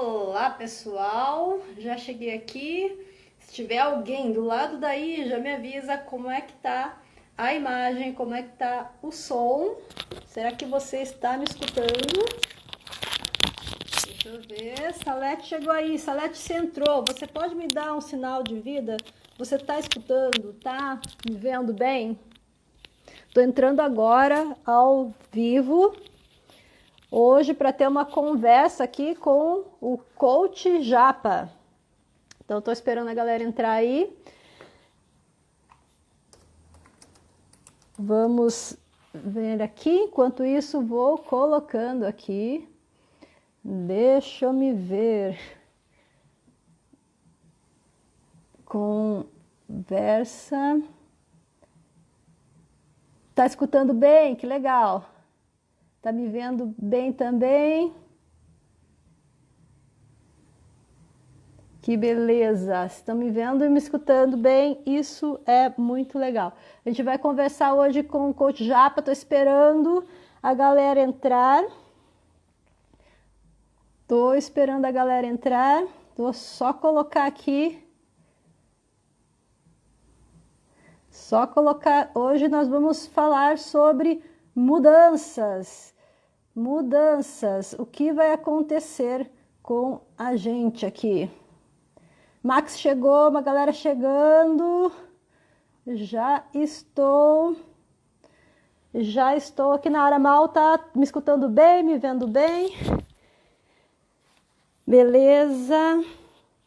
Olá, pessoal. Já cheguei aqui. Se tiver alguém do lado daí, já me avisa como é que tá a imagem, como é que tá o som. Será que você está me escutando? Deixa eu ver. Salete chegou aí. Salete, você entrou. Você pode me dar um sinal de vida? Você tá escutando? Tá me vendo bem? Tô entrando agora ao vivo. Hoje para ter uma conversa aqui com o Coach Japa. Então estou esperando a galera entrar aí. Vamos ver aqui. Enquanto isso, vou colocando aqui. Deixa eu me ver. Conversa. Tá escutando bem? Que legal. Tá me vendo bem também? Que beleza! Estão me vendo e me escutando bem? Isso é muito legal. A gente vai conversar hoje com o Coach Japa. Estou esperando a galera entrar. Estou esperando a galera entrar. Vou só colocar aqui. Só colocar. Hoje nós vamos falar sobre mudanças. Mudanças. O que vai acontecer com a gente aqui? Max chegou, uma galera chegando. Já estou aqui na área. Mal, tá me escutando bem, me vendo bem? Beleza.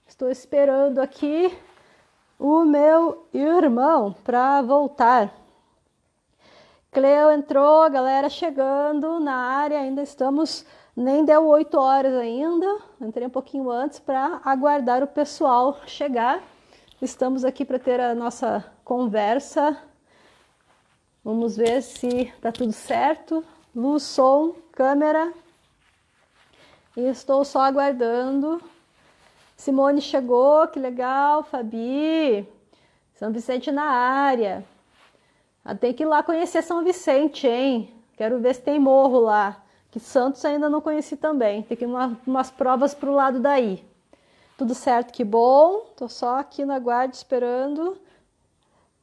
Estou esperando aqui o meu irmão para voltar. Cleo entrou, a galera chegando na área, ainda estamos, nem deu 8 horas ainda, entrei um pouquinho antes para aguardar o pessoal chegar. Estamos aqui para ter a nossa conversa. Vamos ver se está tudo certo. Luz, som, câmera. E estou só aguardando. Simone chegou, que legal. Fabi, São Vicente na área. Tem que ir lá conhecer São Vicente, hein? Quero ver se tem morro lá. Que Santos ainda não conheci também. Tem que ir umas provas pro lado daí. Tudo certo, que bom. Tô só aqui na guarda esperando.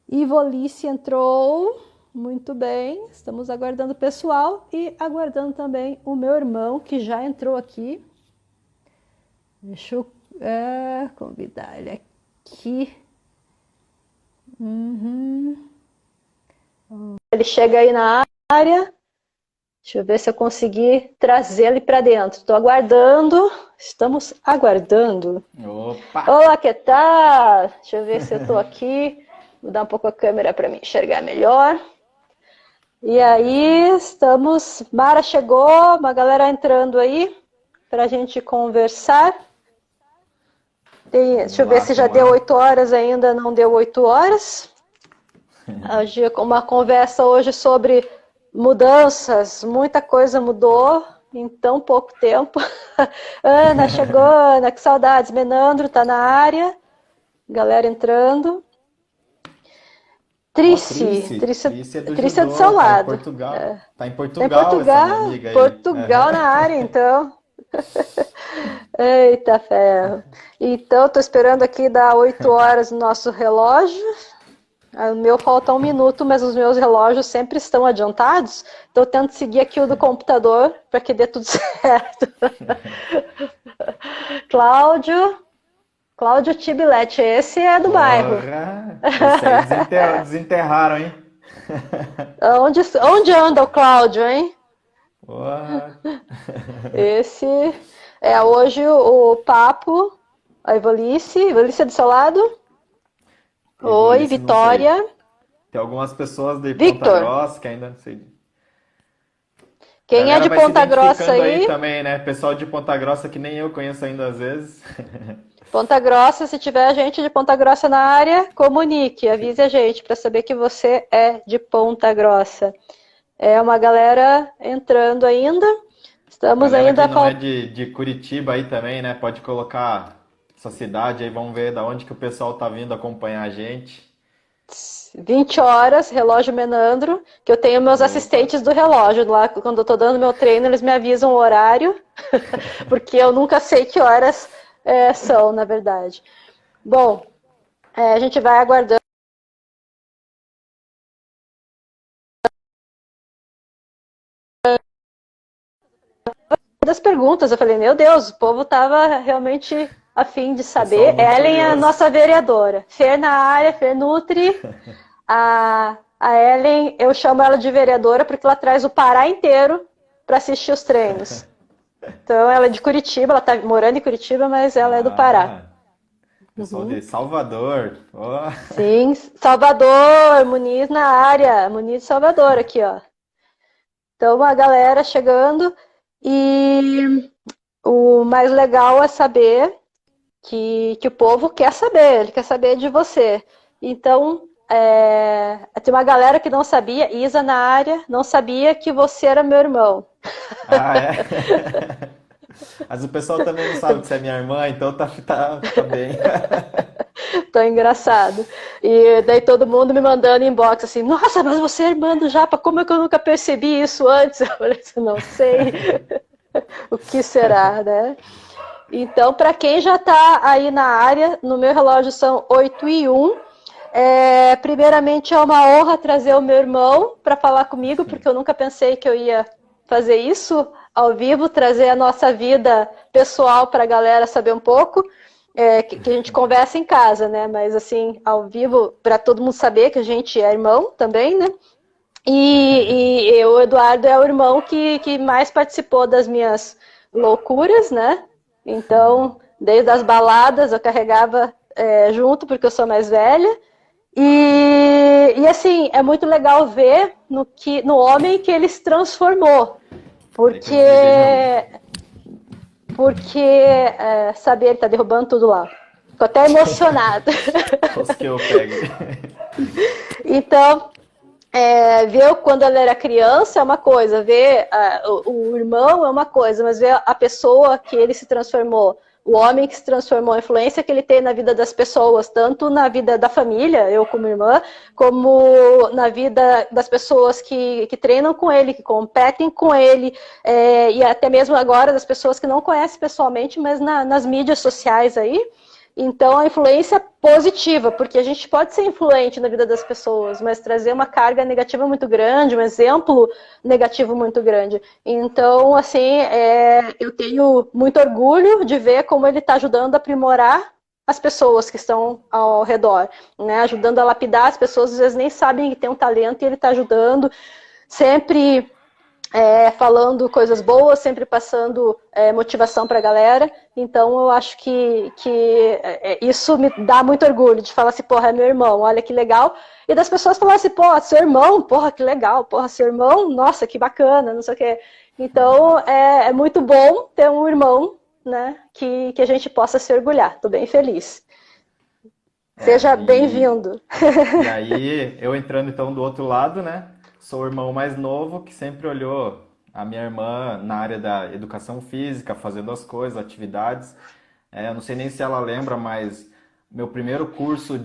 Ivolice entrou. Muito bem. Estamos aguardando o pessoal e aguardando também o meu irmão, que já entrou aqui. Deixa eu convidar ele aqui. Ele chega aí na área. Deixa eu ver se eu conseguir trazer ele para dentro. Estou aguardando. Estamos aguardando. Opa! Olá, que tal? Deixa eu ver se eu estou aqui. Vou dar um pouco a câmera para me enxergar melhor. E aí, estamos. Mara chegou, uma galera entrando aí para a gente conversar. Deixa eu ver se já deu 8 horas ainda, não deu 8 horas. Hoje, uma conversa hoje sobre mudanças, muita coisa mudou em tão pouco tempo. Ana chegou, Ana, que saudades. Menandro tá na área, galera entrando. Trícia é do seu lado. Tá em Portugal. Tá em Tá em Portugal essa minha amiga aí. Portugal na área, então. Eita ferro. Então, tô esperando aqui dar 8 horas no nosso relógio. O meu falta 1 minuto, mas os meus relógios sempre estão adiantados. Então eu tento seguir aqui o do computador para que dê tudo certo. Cláudio Tibilete, esse é do bairro. Esse aí desenterraram, hein? Onde anda o Cláudio, hein? Porra. Esse é hoje o papo. A Ivolice é do seu lado? Oi, Ivolice, não Vitória. sei. Tem algumas pessoas de Ponta Victor. Grossa que ainda não sei. Quem é Galera de vai se Ponta Grossa identificando aí? também, né? Pessoal de Ponta Grossa que nem eu conheço ainda às vezes. Ponta Grossa, se tiver gente de Ponta Grossa na área, comunique, avise a gente para saber que você é de Ponta Grossa. É uma galera entrando ainda. Estamos Galera ainda que não é de Curitiba aí também, né? Pode colocar sua cidade aí, vamos ver da onde que o pessoal tá vindo acompanhar a gente. 20 horas, relógio Menandro, que eu tenho meus Opa. assistentes do relógio lá, quando eu tô dando meu treino, eles me avisam o horário, porque eu nunca sei que horas são, na verdade. Bom, a gente vai aguardando as perguntas. Eu falei, meu Deus, o povo tava realmente a fim de Pessoal saber. muito Ellen é a curioso. nossa vereadora. Fer na área, Fer Nutri. A Ellen, eu chamo ela de vereadora porque ela traz o Pará inteiro para assistir os treinos. Então, ela é de Curitiba, ela está morando em Curitiba, mas ela é do Pará. Ah, pessoal de Salvador. Ó. Sim, Salvador, Muniz na área, Muniz de Salvador aqui, ó. Então, a galera chegando e o mais legal é saber que o povo quer saber, ele quer saber de você. Então, tem uma galera que não sabia, Isa na área, não sabia que você era meu irmão. Ah, é? Mas o pessoal também não sabe que você é minha irmã, então tá bem. Tão engraçado. E daí todo mundo me mandando inbox assim, nossa, mas você é irmã do Japa, como é que eu nunca percebi isso antes? Eu falei assim, não sei o que será, né? Então, para quem já está aí na área, no meu relógio são 8h01. Primeiramente, é uma honra trazer o meu irmão para falar comigo, porque eu nunca pensei que eu ia fazer isso ao vivo, trazer a nossa vida pessoal para a galera saber um pouco. Que a gente conversa em casa, né? Mas assim, ao vivo, para todo mundo saber que a gente é irmão também, né? O Eduardo é o irmão que mais participou das minhas loucuras, né? Então, desde as baladas eu carregava junto, porque eu sou mais velha. E assim, é muito legal ver no homem que ele se transformou. Peraí que eu Porque, desliguei minha luz. saber, ele tá derrubando tudo lá. Fico até emocionada. Os que eu pegue. Então, ver quando ela era criança é uma coisa, ver o irmão é uma coisa, mas ver a pessoa que ele se transformou, o homem que se transformou, a influência que ele tem na vida das pessoas, tanto na vida da família, eu como irmã, como na vida das pessoas que treinam com ele, que competem com ele, e até mesmo agora das pessoas que não conhecem pessoalmente, mas nas mídias sociais aí. Então, a influência positiva, porque a gente pode ser influente na vida das pessoas, mas trazer uma carga negativa muito grande, um exemplo negativo muito grande. Então, assim, eu tenho muito orgulho de ver como ele está ajudando a aprimorar as pessoas que estão ao redor, né? Ajudando a lapidar as pessoas, às vezes nem sabem que tem um talento e ele está ajudando, sempre falando coisas boas, sempre passando motivação para a galera. Então eu acho que isso me dá muito orgulho de falar assim, porra, é meu irmão, olha que legal. E das pessoas falarem assim, porra, seu irmão, porra, que legal, porra, seu irmão, nossa, que bacana, não sei o quê. Então é muito bom ter um irmão, né, que a gente possa se orgulhar. Estou bem feliz. É, Seja bem-vindo. e aí eu entrando então do outro lado, né? Sou o irmão mais novo que sempre olhou a minha irmã na área da educação física, fazendo as coisas, atividades. Eu não sei nem se ela lembra, mas meu primeiro curso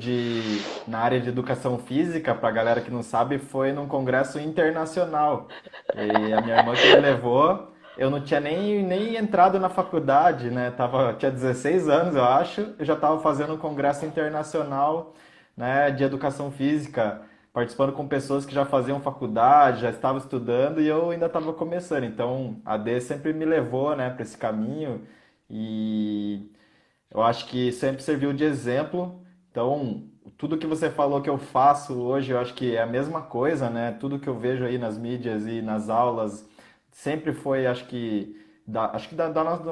na área de educação física, para a galera que não sabe, foi num congresso internacional. E a minha irmã que me levou, eu não tinha nem entrado na faculdade, né? Tinha 16 anos, eu acho, eu já estava fazendo um congresso internacional, né, de educação física, participando com pessoas que já faziam faculdade, já estavam estudando e eu ainda estava começando. Então, a D sempre me levou, né, para esse caminho e eu acho que sempre serviu de exemplo. Então, tudo que você falou que eu faço hoje, eu acho que é a mesma coisa, né? Tudo que eu vejo aí nas mídias e nas aulas sempre foi, acho que da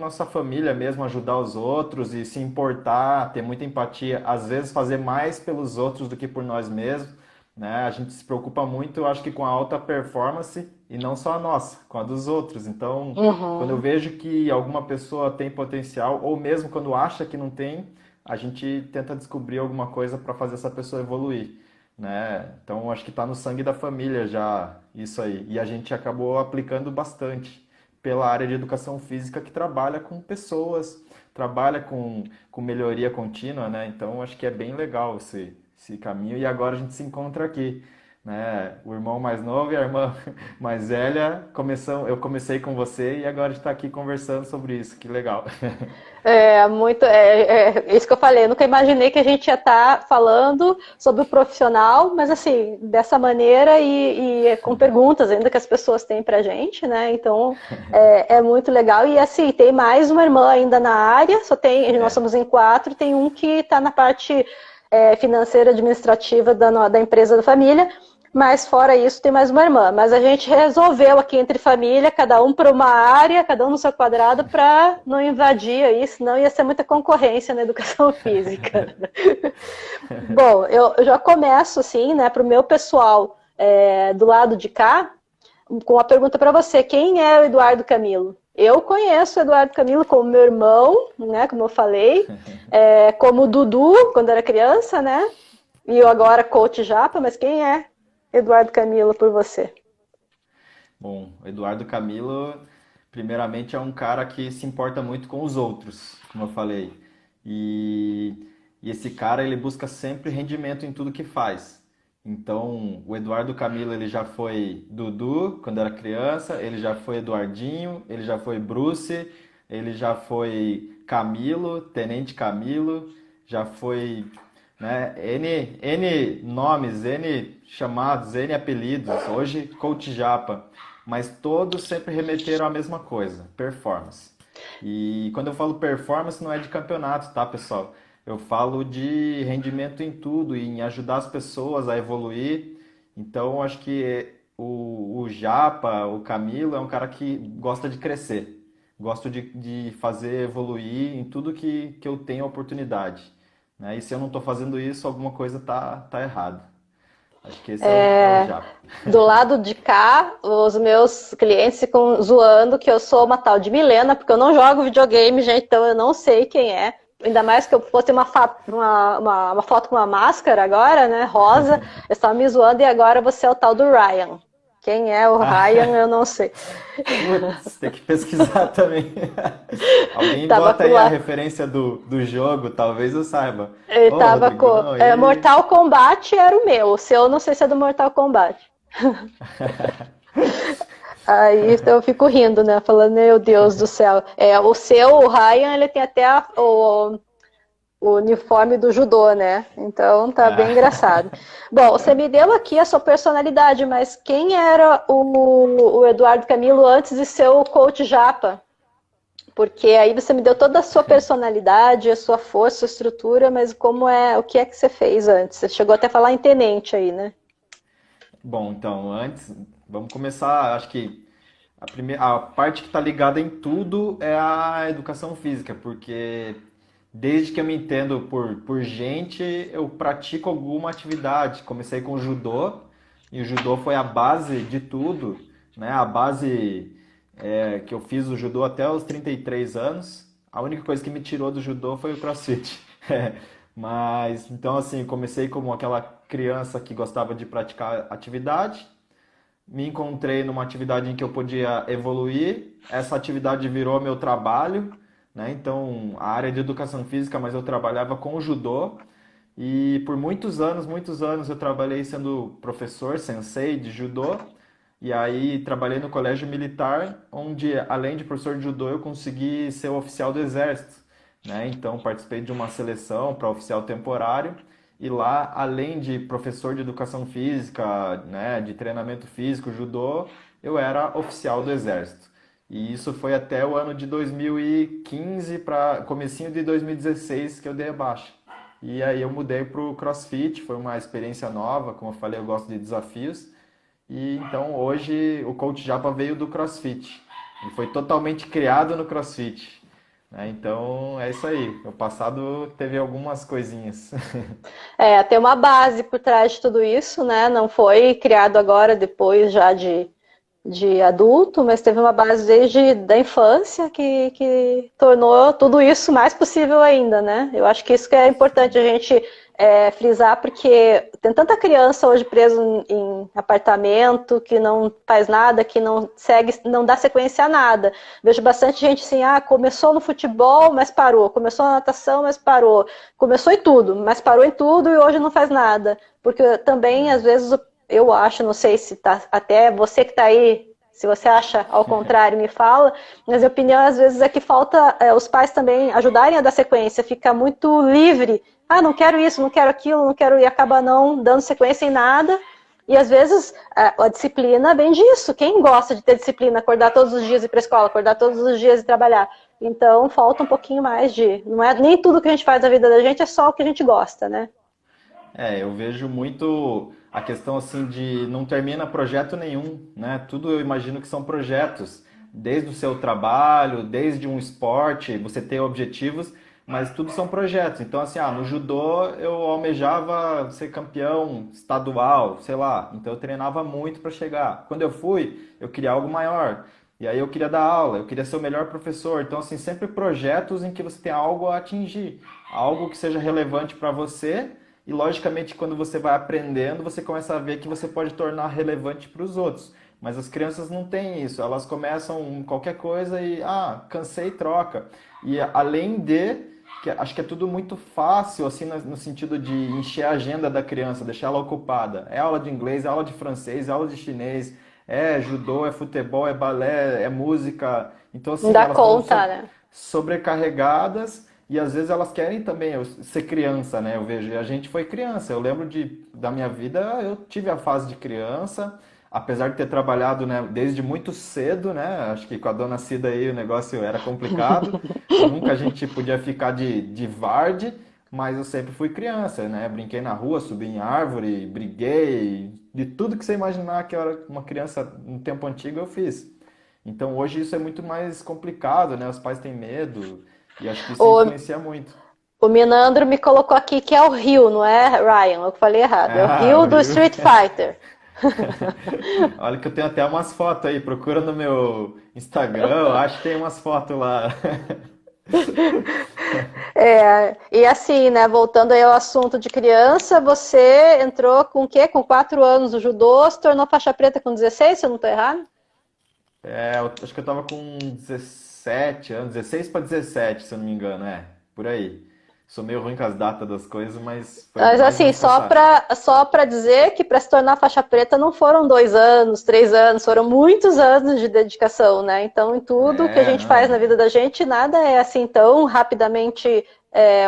nossa família mesmo, ajudar os outros e se importar, ter muita empatia, às vezes fazer mais pelos outros do que por nós mesmos, né? A gente se preocupa muito, eu acho que com a alta performance e não só a nossa, com a dos outros. Então, quando eu Uhum. vejo que alguma pessoa tem potencial, ou mesmo quando acha que não tem, a gente tenta descobrir alguma coisa para fazer essa pessoa evoluir, né? Então, acho que está no sangue da família já isso aí. E a gente acabou aplicando bastante pela área de educação física que trabalha com pessoas, trabalha com melhoria contínua, né? Então, acho que é bem legal esse caminho e agora a gente se encontra aqui, né? O irmão mais novo e a irmã mais velha, eu comecei com você e agora a gente está aqui conversando sobre isso, que legal. Isso que eu falei, eu nunca imaginei que a gente ia estar falando sobre o profissional, mas assim, dessa maneira e com perguntas ainda que as pessoas têm pra gente, né? Então é muito legal. E assim, tem mais uma irmã ainda na área, nós somos em 4, tem um que está na parte financeira administrativa da empresa da família. Mas fora isso, tem mais uma irmã. Mas a gente resolveu aqui entre família, cada um para uma área, cada um no seu quadrado, para não invadir aí, senão ia ser muita concorrência na educação física. Bom, eu já começo assim, né, para o meu pessoal do lado de cá, com uma pergunta para você. Quem é o Eduardo Camilo? Eu conheço o Eduardo Camilo como meu irmão, né, como eu falei, como o Dudu, quando era criança, né? E eu agora coach japa, mas quem é Eduardo Camilo por você? Bom, o Eduardo Camilo, primeiramente, é um cara que se importa muito com os outros, como eu falei. E, e esse cara, ele busca sempre rendimento em tudo que faz. Então, o Eduardo Camilo, ele já foi Dudu quando era criança, ele já foi Eduardinho, ele já foi Bruce, ele já foi Camilo, Tenente Camilo, já foi, né, N nomes, N chamados, N apelidos, hoje Coach Japa, mas todos sempre remeteram à mesma coisa, performance. E quando eu falo performance, não é de campeonato, tá, pessoal? Eu falo de rendimento em tudo, em ajudar as pessoas a evoluir. Então, acho que o Japa, o Camilo, é um cara que gosta de crescer. Gosto de fazer evoluir em tudo que eu tenho oportunidade, né? E se eu não estou fazendo isso, alguma coisa tá errada. Acho que esse é o Japa. Do lado de cá, os meus clientes ficam zoando que eu sou uma tal de Milena, porque eu não jogo videogame, gente, então eu não sei quem é. Ainda mais que eu fosse uma foto com uma máscara agora, né, rosa. Eu estava me zoando e agora você é o tal do Ryan. Quem é o Ryan, eu não sei. Putz, tem que pesquisar também. Alguém bota aí a referência do jogo, talvez eu saiba. Ele tava com... Mortal Kombat era o meu. O seu, eu não sei se é do Mortal Kombat. Aí então eu fico rindo, né? Falando, meu Deus do céu. O seu, o Ryan, ele tem até o uniforme do judô, né? Então tá bem engraçado. Bom, você me deu aqui a sua personalidade, mas quem era o Eduardo Camilo antes de ser o coach japa? Porque aí você me deu toda a sua personalidade, a sua força, a sua estrutura, mas o que é que você fez antes? Você chegou até a falar em tenente aí, né? Bom, então, antes, vamos começar, acho que a parte que está ligada em tudo é a educação física, porque desde que eu me entendo por gente, eu pratico alguma atividade. Comecei com o judô, e o judô foi a base de tudo, né? A base que eu fiz o judô até os 33 anos. A única coisa que me tirou do judô foi o CrossFit. Mas, então, assim, comecei como aquela criança que gostava de praticar atividade, me encontrei numa atividade em que eu podia evoluir, essa atividade virou meu trabalho, né? Então, a área de educação física, mas eu trabalhava com o judô e por muitos anos eu trabalhei sendo professor, sensei de judô e aí trabalhei no colégio militar, onde além de professor de judô eu consegui ser oficial do exército, né? Então, participei de uma seleção para oficial temporário e lá, além de professor de educação física, né, de treinamento físico, judô, eu era oficial do exército. E isso foi até o ano de 2015 para comecinho de 2016 que eu dei a baixa. E aí eu mudei para o CrossFit, foi uma experiência nova, como eu falei, eu gosto de desafios. E então hoje o Coach Japa veio do CrossFit. Ele foi totalmente criado no CrossFit. Então é isso aí. O passado teve algumas coisinhas. Tem uma base por trás de tudo isso, né? Não foi criado agora, depois já de adulto, mas teve uma base desde da infância que tornou tudo isso mais possível ainda, né? Eu acho que isso que é importante a gente frisar, porque tem tanta criança hoje presa em apartamento, que não faz nada, que não segue, não dá sequência a nada. Vejo bastante gente assim, começou no futebol, mas parou, começou na natação, mas parou, começou em tudo, mas parou em tudo e hoje não faz nada. Porque também, às vezes, eu acho, não sei se tá, até você que está aí, se você acha ao contrário, me fala, mas a opinião às vezes é que falta os pais também ajudarem a dar sequência, fica muito livre. Não quero isso, não quero aquilo, não quero, e acaba não dando sequência em nada. E às vezes a disciplina vem disso. Quem gosta de ter disciplina, acordar todos os dias e ir para a escola, acordar todos os dias e trabalhar? Então falta um pouquinho mais de. Não é nem tudo que a gente faz na vida da gente é só o que a gente gosta, né? Eu vejo muito a questão assim de não termina projeto nenhum, né? Tudo eu imagino que são projetos, desde o seu trabalho, desde um esporte, você tem objetivos, mas tudo são projetos. Então assim, no judô eu almejava ser campeão estadual, sei lá. Então eu treinava muito para chegar. Quando eu fui, eu queria algo maior. E aí eu queria dar aula, eu queria ser o melhor professor. Então assim, sempre projetos em que você tem algo a atingir, algo que seja relevante para você. E logicamente, quando você vai aprendendo, você começa a ver que você pode tornar relevante para os outros. Mas as crianças não têm isso, elas começam qualquer coisa e, cansei, troca. E além de, que acho que é tudo muito fácil, assim, no sentido de encher a agenda da criança, deixar ela ocupada. É aula de inglês, é aula de francês, é aula de chinês, é judô, é futebol, é balé, é música. Então, Não assim, dá elas estão conta, né? sobrecarregadas e às vezes elas querem também ser criança, né? Eu vejo, e a gente foi criança. Eu lembro da minha vida, eu tive a fase de criança, apesar de ter trabalhado, né, desde muito cedo, né? Acho que com a dona Cida aí o negócio era complicado. Nunca a gente podia ficar de varde, mas eu sempre fui criança, né? Brinquei na rua, subi em árvore, briguei, de tudo que você imaginar que eu era uma criança no tempo antigo eu fiz. Então hoje isso é muito mais complicado, né? Os pais têm medo e acho que isso O, influencia muito. o Minandro me colocou aqui que é o Rio, não é, Ryan? Eu falei errado. É o Rio do Horrível. Street Fighter. Olha que eu tenho até umas fotos aí, procura no meu Instagram, eu acho que tem umas fotos lá. E assim, né, voltando aí ao assunto de criança, você entrou com o quê? Com 4 anos no judô, se tornou faixa preta com 16, se eu não estou errado? Acho que eu tava com 17 anos, 16 para 17, se eu não me engano, por aí. Sou meio ruim com as datas das coisas, mas foi Mas mais ou assim, menos nessa época. só para dizer que para se tornar faixa preta não foram 2 anos, 3 anos, foram muitos anos de dedicação, né? Então, em tudo que a gente faz na Não. vida da gente, nada é assim tão rapidamente,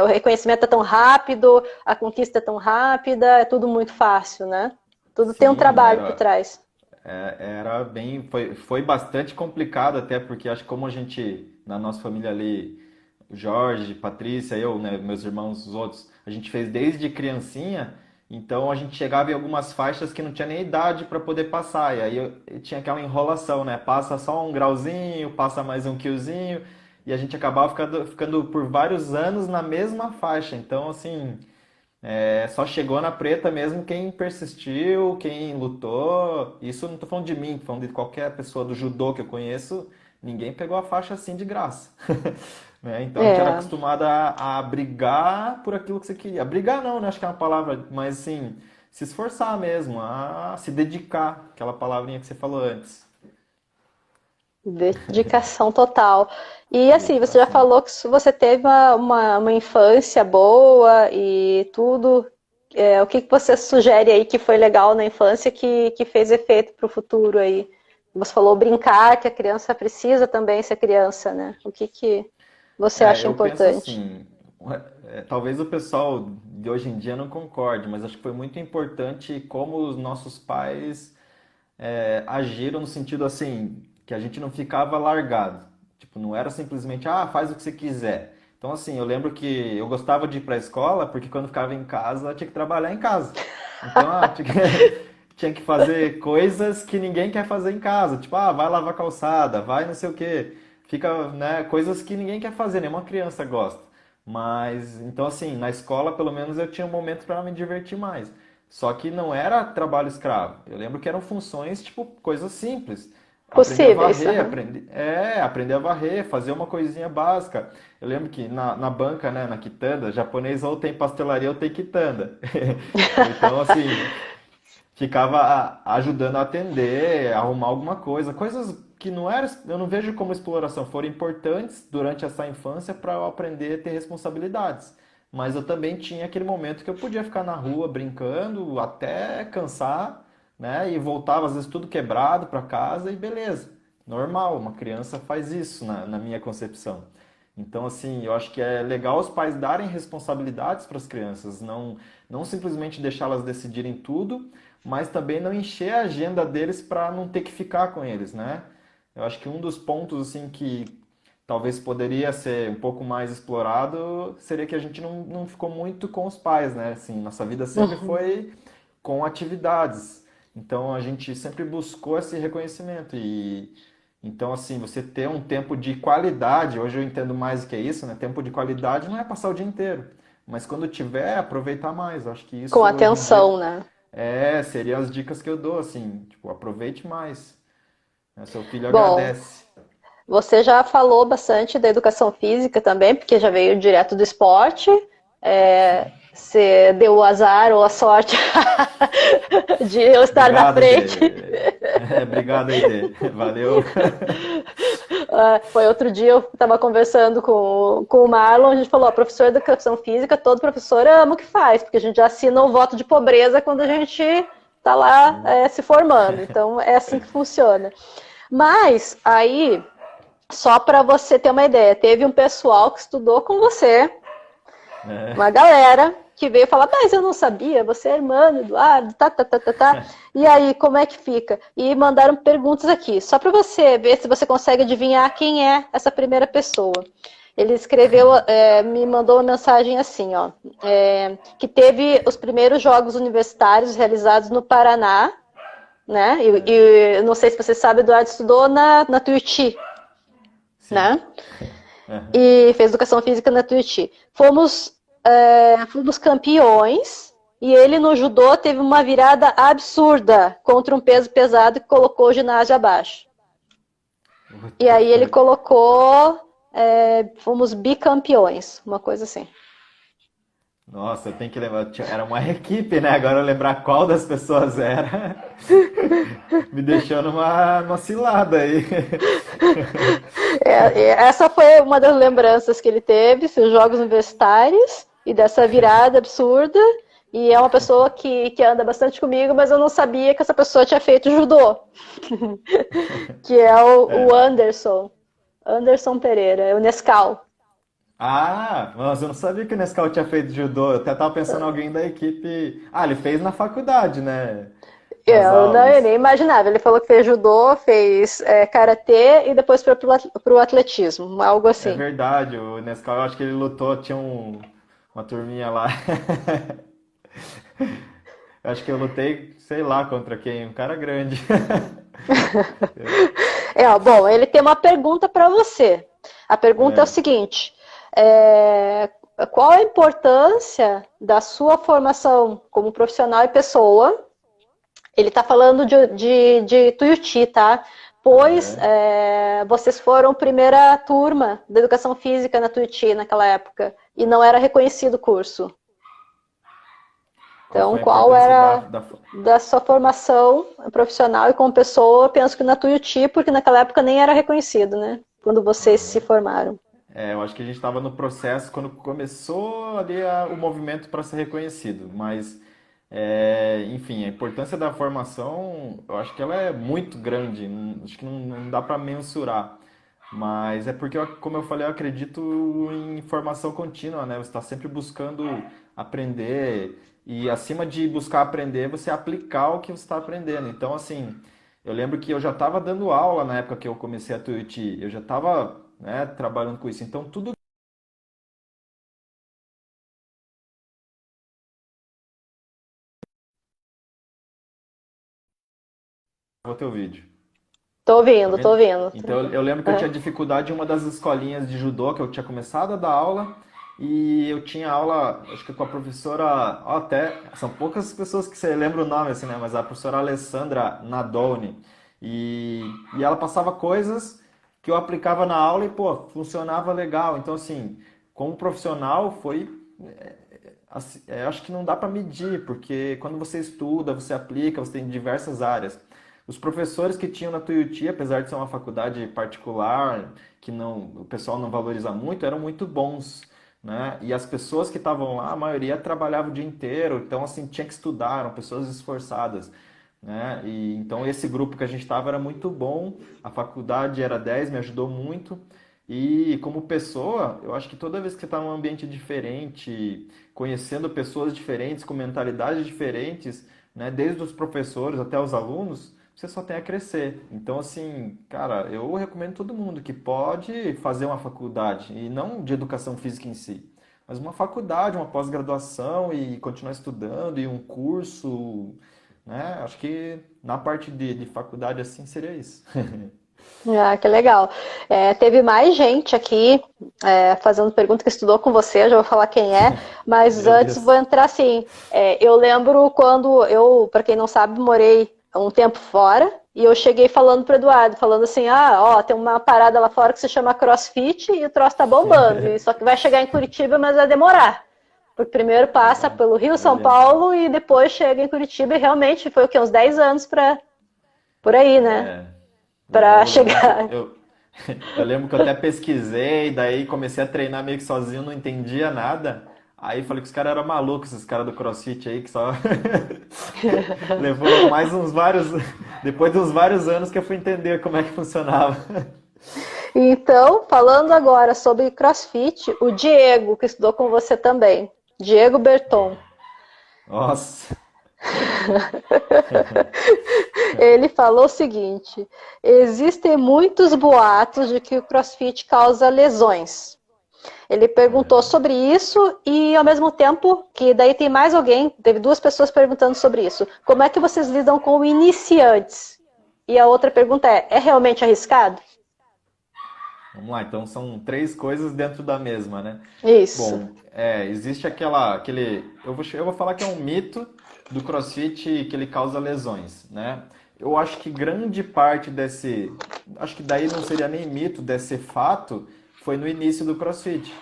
o reconhecimento é tão rápido, a conquista é tão rápida, é tudo muito fácil, né? Tudo tem um Sim, trabalho por trás. era bem, foi bastante complicado até porque acho que como a gente, na nossa família ali, o Jorge, Patrícia, eu, né, meus irmãos, os outros, a gente fez desde criancinha, então a gente chegava em algumas faixas que não tinha nem idade para poder passar, e aí eu tinha aquela enrolação, né, passa só um grauzinho, passa mais um quiozinho, e a gente acabava ficando por vários anos na mesma faixa, então assim, só chegou na preta mesmo quem persistiu, quem lutou. Isso eu não tô falando de mim, tô falando de qualquer pessoa do judô que eu conheço. Ninguém pegou a faixa assim de graça. Né? Então a gente era É, acostumado a brigar por aquilo que você queria. Brigar não, né? Acho que é uma palavra, mas assim, se esforçar mesmo, a se dedicar, aquela palavrinha que você falou antes. dedicação total. E assim, você já Dedicação. falou que você teve uma infância boa e tudo. O que que você sugere aí que foi legal na infância que fez efeito para o futuro aí? Você falou brincar, que a criança precisa também ser criança, né? O que você acha Eu penso importante? assim, talvez o pessoal de hoje em dia não concorde, mas acho que foi muito importante como os nossos pais agiram no sentido assim, que a gente não ficava largado. Tipo, não era simplesmente, faz o que você quiser. Então, assim, eu lembro que eu gostava de ir para a escola porque quando ficava em casa, eu tinha que trabalhar em casa. Então, tinha que fazer coisas que ninguém quer fazer em casa. Tipo, vai lavar calçada, vai não sei o quê. Fica, né, coisas que ninguém quer fazer, nenhuma criança gosta. Mas, então assim, na escola pelo menos eu tinha um momento para me divertir mais. Só que não era trabalho escravo. Eu lembro que eram funções, tipo, coisas simples. aprender a Possíveis. varrer, Aham. aprender a varrer, fazer uma coisinha básica. Eu lembro que na banca, né, na quitanda, japonês ou tem pastelaria ou tem quitanda. Então, assim, ficava ajudando a atender, a arrumar alguma coisa, coisas que não era, eu não vejo como exploração, foram importantes durante essa infância para eu aprender a ter responsabilidades. Mas eu também tinha aquele momento que eu podia ficar na rua brincando até cansar, né? E voltava às vezes tudo quebrado para casa e beleza. Normal, uma criança faz isso na minha concepção. Então, assim, eu acho que é legal os pais darem responsabilidades para as crianças, não simplesmente deixá-las decidirem tudo, mas também não encher a agenda deles para não ter que ficar com eles, né? Eu acho que um dos pontos, assim, que talvez poderia ser um pouco mais explorado seria que a gente não ficou muito com os pais, né? Assim, nossa vida sempre Uhum. foi com atividades. Então, a gente sempre buscou esse reconhecimento e então, assim, você ter um tempo de qualidade, hoje eu entendo mais o que é isso, né? Tempo de qualidade não é passar o dia inteiro, mas quando tiver, aproveitar mais. Eu acho que Com isso hoje em dia atenção, né? seriam as dicas que eu dou, assim, tipo, aproveite mais, né? Seu filho Bom, agradece. você já falou bastante da educação física também, porque já veio direto do esporte. Sim. Você deu o azar ou a sorte de eu estar na Obrigado, frente. Ide. Obrigado, Ide. Valeu. Foi outro dia, eu estava conversando com o Marlon, a gente falou, professor de educação física, todo professor ama o que faz, porque a gente já assina o voto de pobreza quando a gente está lá Sim. se formando. Então, é assim que funciona. Mas, aí, só para você ter uma ideia, teve um pessoal que estudou com você, uma É. galera que veio falar, mas eu não sabia, você é irmã do Eduardo, tá, tá, tá, tá, tá. E aí, como é que fica? E mandaram perguntas aqui, só para você ver se você consegue adivinhar quem é essa primeira pessoa. Ele escreveu, me mandou uma mensagem assim, ó, que teve os primeiros jogos universitários realizados no Paraná, né? E não sei se você sabe, Eduardo estudou na Tuiuti, Sim. né? Aham. E fez educação física na Tuiuti. Fomos campeões e ele no judô teve uma virada absurda contra um peso pesado que colocou o ginásio abaixo. E Puta, aí ele foi. colocou, fomos bicampeões, uma coisa assim. Nossa, eu tenho que lembrar. Era uma equipe, né? Agora eu lembrar qual das pessoas era. Me deixou numa cilada aí. Essa foi uma das lembranças que ele teve, os jogos universitários e dessa virada absurda. E é uma pessoa que anda bastante comigo, mas eu não sabia que essa pessoa tinha feito judô, que é o É. Anderson. Anderson Pereira, é o Nescau. Ah, mas eu não sabia que o Nescau tinha feito judô. Eu até tava pensando em alguém da equipe. Ah, ele fez na faculdade, né? Nas Eu aulas. nem imaginava. Ele falou que fez judô, fez karatê e depois foi pro atletismo, algo É assim. verdade, o Nescau, eu acho que ele lutou, tinha uma turminha lá. Eu acho que eu lutei, sei lá, contra quem, um cara grande. Bom, ele tem uma pergunta para você. A pergunta é o É. seguinte: é, qual a importância da sua formação como profissional e pessoa? Ele está falando de Tuiuti, tá? Pois É. vocês foram primeira turma de educação física na Tuiuti naquela época e não era reconhecido o curso. Qual Então, foi a qual importância era da... da sua formação profissional e como pessoa? Eu penso que na Tuiuti, porque naquela época nem era reconhecido, né? Quando vocês se formaram. É, eu acho que a gente estava no processo quando começou ali o movimento para ser reconhecido, mas, enfim, a importância da formação, eu acho que ela é muito grande, acho que não dá para mensurar, mas é porque, como eu falei, eu acredito em formação contínua, né? Você está sempre buscando aprender e, acima de buscar aprender, você aplicar o que você está aprendendo. Então, assim, eu lembro que eu já estava dando aula na época que eu comecei a Tuiuti, eu já estava, né, trabalhando com isso. Então, tudo. Vou ter o vídeo. Tô Tá ouvindo, tô vendo? ouvindo. Então, eu lembro que eu tinha dificuldade em uma das escolinhas de judô, que eu tinha começado a dar aula, e eu tinha aula, acho que com a professora, até, são poucas pessoas que você lembra o nome, assim, né? Mas a professora Alessandra Nadolny. E, e ela passava coisas que eu aplicava na aula e, pô, funcionava legal. Então, assim, como profissional, foi. Acho que não dá para medir, porque quando você estuda, você aplica, você tem diversas áreas. Os professores que tinham na Tuiuti, apesar de ser uma faculdade particular, que não, o pessoal não valoriza muito, eram muito bons, né? E as pessoas que estavam lá, a maioria trabalhava o dia inteiro, então assim tinha que estudar, eram pessoas esforçadas, né? E então esse grupo que a gente estava era muito bom, a faculdade era 10, me ajudou muito. E como pessoa, eu acho que toda vez que você está num ambiente diferente, conhecendo pessoas diferentes, com mentalidades diferentes, né, desde os professores até os alunos, você só tem a crescer. Então, assim, cara, eu recomendo todo mundo que pode fazer uma faculdade, e não de educação física em si, mas uma faculdade, uma pós-graduação e continuar estudando, e um curso, né? Acho que na parte de faculdade assim seria isso. Ah, que legal. Teve mais gente aqui fazendo pergunta que estudou com você, eu já vou falar quem é, mas Meu antes vou Deus. entrar assim. Eu lembro quando eu, para quem não sabe, morei um tempo fora e eu cheguei falando para o Eduardo, falando assim, ó, tem uma parada lá fora que se chama CrossFit e o troço tá bombando, e só que vai chegar em Curitiba, mas vai demorar. Porque primeiro passa Legal. pelo Rio, São Olha. Paulo e depois chega em Curitiba e realmente foi o quê? Uns 10 anos por aí, né? É, Para levou muito. chegar. Eu lembro que eu até pesquisei, daí comecei a treinar meio que sozinho, não entendia nada. Aí falei que os caras eram malucos, esses caras do CrossFit aí, que só levou mais uns vários. Depois de uns vários anos que eu fui entender como é que funcionava. Então, falando agora sobre CrossFit, o Diego, que estudou com você também, Diego Berton, Nossa. ele falou o seguinte: existem muitos boatos de que o CrossFit causa lesões. Ele perguntou sobre isso e, ao mesmo tempo, que daí tem mais alguém, teve duas pessoas perguntando sobre isso. Como é que vocês lidam com iniciantes? E a outra pergunta é realmente arriscado? Vamos lá, então são três coisas dentro da mesma, né? Isso. Bom, existe aquele, eu vou falar que é um mito do CrossFit que ele causa lesões, né? Eu acho que grande parte acho que daí não seria nem mito, desse fato, foi no início do CrossFit.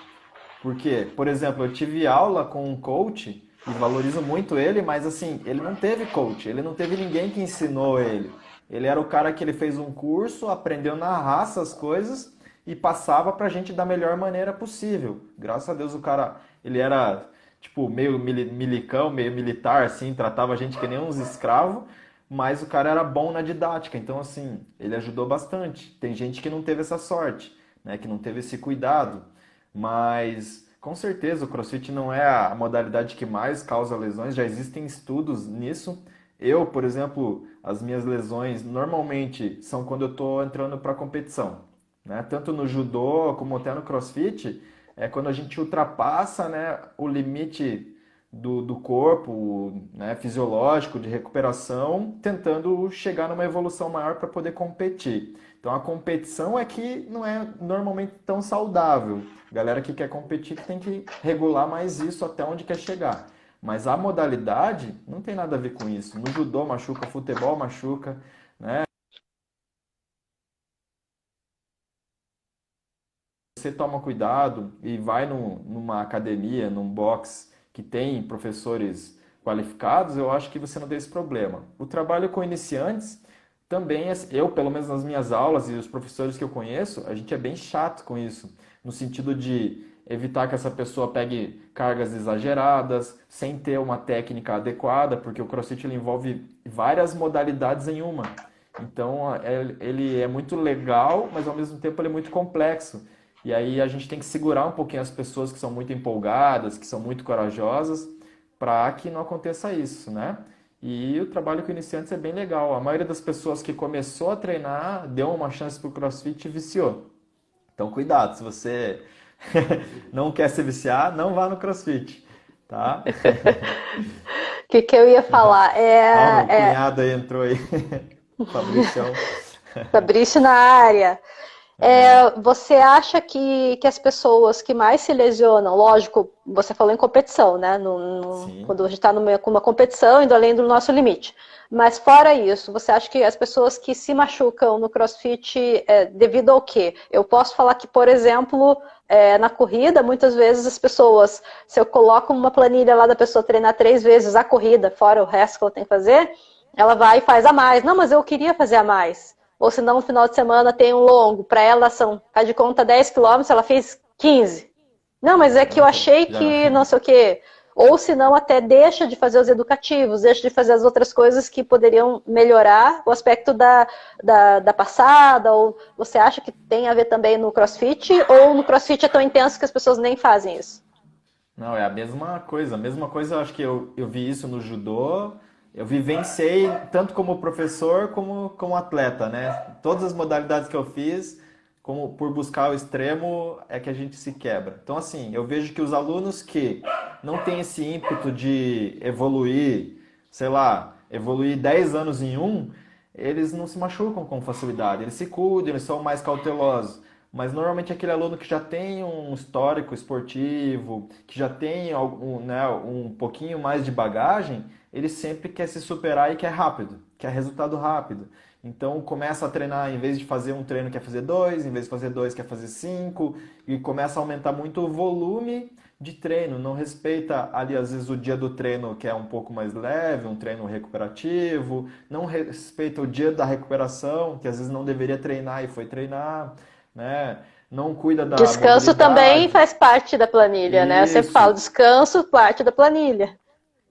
Porque, por exemplo, eu tive aula com um coach e valorizo muito ele, mas assim, ele não teve coach, ele não teve ninguém que ensinou ele. Ele era o cara que ele fez um curso, aprendeu na raça as coisas e passava pra gente da melhor maneira possível. Graças a Deus o cara, ele era tipo meio milicão, meio militar assim, tratava a gente que nem uns escravos, mas o cara era bom na didática, então assim, ele ajudou bastante. Tem gente que não teve essa sorte, né, que não teve esse cuidado. Mas com certeza o CrossFit não é a modalidade que mais causa lesões, já existem estudos nisso. Eu, por exemplo, as minhas lesões normalmente são quando eu estou entrando para competição, né? Tanto no judô como até no CrossFit, é quando a gente ultrapassa, né, o limite do corpo, né, fisiológico, de recuperação, tentando chegar numa evolução maior para poder competir. Então a competição é que não é normalmente tão saudável. Galera que quer competir que tem que regular mais isso até onde quer chegar. Mas a modalidade não tem nada a ver com isso. No judô machuca, futebol machuca, né? Você toma cuidado e vai numa academia, num box que tem professores qualificados, eu acho que você não tem esse problema. O trabalho com iniciantes também, eu, pelo menos nas minhas aulas e os professores que eu conheço, a gente é bem chato com isso, no sentido de evitar que essa pessoa pegue cargas exageradas, sem ter uma técnica adequada, porque o CrossFit ele envolve várias modalidades em uma. Então, ele é muito legal, mas ao mesmo tempo ele é muito complexo. E aí a gente tem que segurar um pouquinho as pessoas que são muito empolgadas, que são muito corajosas, para que não aconteça isso, né? E o trabalho com iniciantes é bem legal. A maioria das pessoas que começou a treinar deu uma chance para o CrossFit e viciou. Então cuidado, se você não quer se viciar, não vá no CrossFit, tá? O que eu ia falar? Ó, meu cunhado aí entrou aí, Fabricião. Fabrício na área. Você acha que as pessoas que mais se lesionam, lógico, você falou em competição, né? Sim. Quando a gente está numa competição, indo além do nosso limite. Mas fora isso, você acha que as pessoas que se machucam no CrossFit devido ao quê? Eu posso falar que, por exemplo, na corrida, muitas vezes as pessoas, se eu coloco uma planilha lá da pessoa treinar 3 vezes a corrida, fora o resto que ela tem que fazer, ela vai e faz a mais. Não, mas eu queria fazer a mais. Ou se não, no final de semana tem um longo. Para ela são, faz de conta 10 quilômetros, ela fez 15. Não, mas é que eu achei Já. que não sei o quê. Ou se não, até deixa de fazer os educativos, deixa de fazer as outras coisas que poderiam melhorar o aspecto da passada. Ou você acha que tem a ver também no CrossFit? Ou no CrossFit é tão intenso que as pessoas nem fazem isso? Não, é a mesma coisa. A mesma coisa, eu acho que eu vi isso no judô. Eu vivenciei tanto como professor como atleta, né? Todas as modalidades que eu fiz, como por buscar o extremo, é que a gente se quebra. Então, assim, eu vejo que os alunos que não têm esse ímpeto de evoluir, sei lá, evoluir 10 anos em um, eles não se machucam com facilidade. Eles se cuidam, eles são mais cautelosos. Mas normalmente aquele aluno que já tem um histórico esportivo, que já tem algum, né, um pouquinho mais de bagagem, ele sempre quer se superar e quer rápido, quer resultado rápido. Então começa a treinar, em vez de fazer um treino, quer fazer dois, em vez de fazer dois, quer fazer cinco, e começa a aumentar muito o volume de treino. Não respeita ali, às vezes, o dia do treino que é um pouco mais leve, um treino recuperativo, não respeita o dia da recuperação, que às vezes não deveria treinar e foi treinar, né? Não cuida da Descanso também mobilidade. faz parte da planilha, né? Eu sempre falo, Isso. descanso parte da planilha.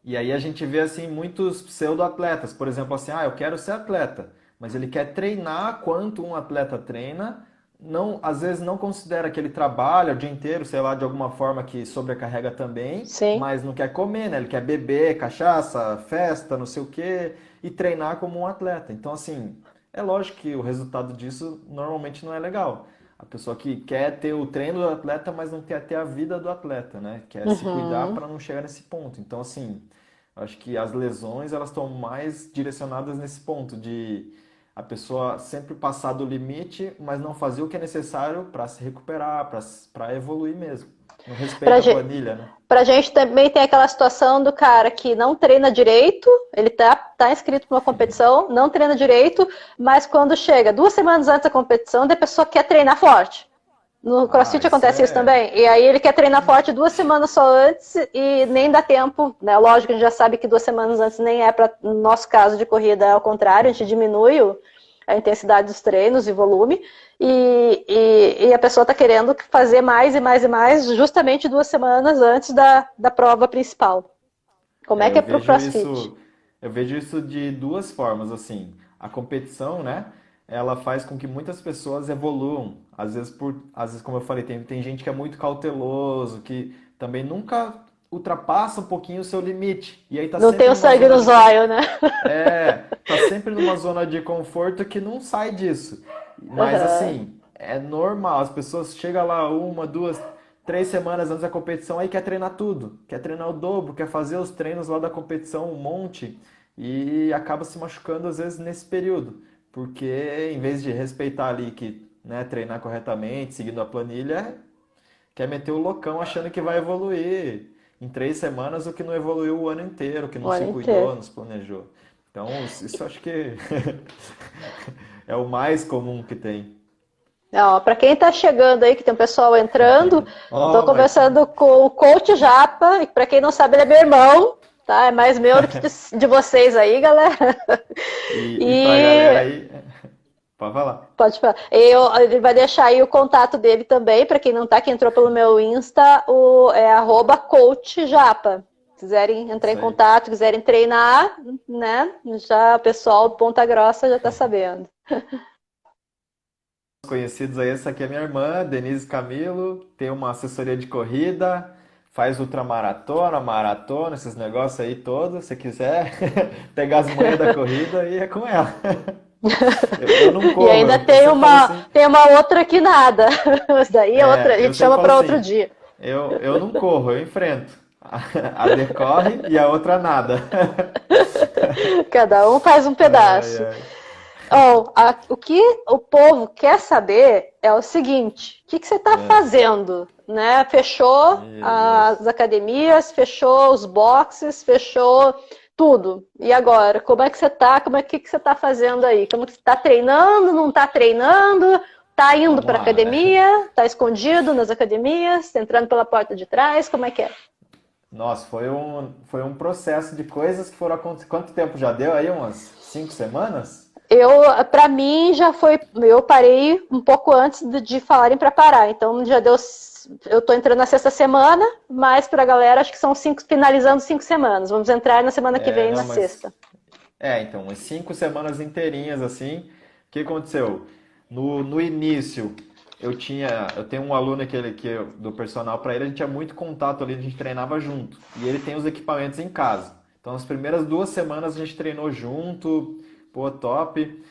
E aí a gente vê assim muitos pseudo-atletas, por exemplo, assim, eu quero ser atleta, mas ele quer treinar quanto um atleta treina, não, às vezes não considera que ele trabalha o dia inteiro, sei lá, de alguma forma que sobrecarrega também, Sim. mas não quer comer, né? Ele quer beber, cachaça, festa, não sei o quê, e treinar como um atleta. Então, assim, é lógico que o resultado disso normalmente não é legal. A pessoa que quer ter o treino do atleta, mas não quer ter a vida do atleta, né? Quer se cuidar Uhum. para não chegar nesse ponto. Então, assim, acho que as lesões elas estão mais direcionadas nesse ponto de a pessoa sempre passar do limite, mas não fazer o que é necessário para se recuperar, para evoluir mesmo. Não Pra, respeita a ge- planilha, né? Pra gente também tem aquela situação do cara que não treina direito, ele tá inscrito para uma competição, não treina direito, mas quando chega 2 semanas antes da competição, a pessoa quer treinar forte. No Ah, CrossFit isso acontece isso é. também. E aí ele quer treinar forte 2 semanas só antes e nem dá tempo, né? Lógico, a gente já sabe que 2 semanas antes nem é para no nosso caso de corrida, é ao contrário, a gente diminui a intensidade dos treinos e volume. E a pessoa está querendo fazer mais e mais e mais, justamente 2 semanas antes da prova principal. Como é É, que é para o CrossFit? eu vejo isso de duas formas, assim. A competição, né? Ela faz com que muitas pessoas evoluam. Às vezes, como eu falei, tem gente que é muito cauteloso, que também nunca ultrapassa um pouquinho o seu limite. E aí tá Não tem sempre o numa sangue zona no de zóio, né? tá sempre numa zona de conforto que não sai disso. Mas Uhum. assim, é normal. As pessoas chegam lá uma, duas, 3 semanas antes da competição aí quer treinar tudo, quer treinar o dobro, quer fazer os treinos lá da competição um monte e acaba se machucando às vezes nesse período, porque em vez de respeitar ali que, né, treinar corretamente, seguindo a planilha, quer meter o loucão achando que vai evoluir em 3 semanas o que não evoluiu o ano inteiro, o que O não se ano inteiro. cuidou, não se planejou. Então, isso eu acho que é o mais comum que tem. Para quem está chegando aí, que tem um pessoal entrando, estou Ó, mas. conversando com o Coach Japa, e para quem não sabe, ele é meu irmão, tá? É mais meu do que de vocês aí, galera. E pra galera E aí. Pode falar. pode falar. Ele vai deixar aí o contato dele também, para quem não tá, que entrou pelo meu Insta, é @coachjapa. Quiserem entrar em Isso aí. contato, quiserem treinar, né? Já o pessoal do Ponta Grossa já está sabendo. Conhecidos aí, essa aqui é minha irmã, Denise Camilo, tem uma assessoria de corrida, faz ultramaratona, maratona, esses negócios aí todos. Se quiser pegar as manhas da corrida, e é com ela. Eu não E corro, ainda eu sempre falo assim. tem uma outra que nada. Mas daí é outra, a Eu gente sempre chama falo para outro assim, dia. eu não corro, eu enfrento. A decorre e a outra nada. Cada um faz um Ai, pedaço. ai. O que o povo quer saber é o seguinte: o que você está É, fazendo? Né? Fechou meu as Deus. academias, fechou os boxes, fechou tudo. E agora? Como é que você está? Que você está fazendo aí? Como que você está treinando? Não está treinando? Está indo Vamos para lá, né? academia? Está escondido nas academias? Tá entrando pela porta de trás? Como é que é? Nossa, foi um processo de coisas que foram acontecendo. Quanto tempo já deu aí? Umas 5 semanas? Para mim, já foi. Eu parei um pouco antes de falarem para parar. Então, já deu. Eu tô entrando na sexta semana, mas para a galera, acho que são cinco, finalizando 5 semanas. Vamos entrar na semana que É, vem, na não, mas. sexta. Então, umas 5 semanas inteirinhas assim. O que aconteceu? No início, eu tenho um aluno do personal para ele, a gente tinha muito contato ali, a gente treinava junto. E ele tem os equipamentos em casa. Então, as primeiras 2 semanas a gente treinou junto, pô, top.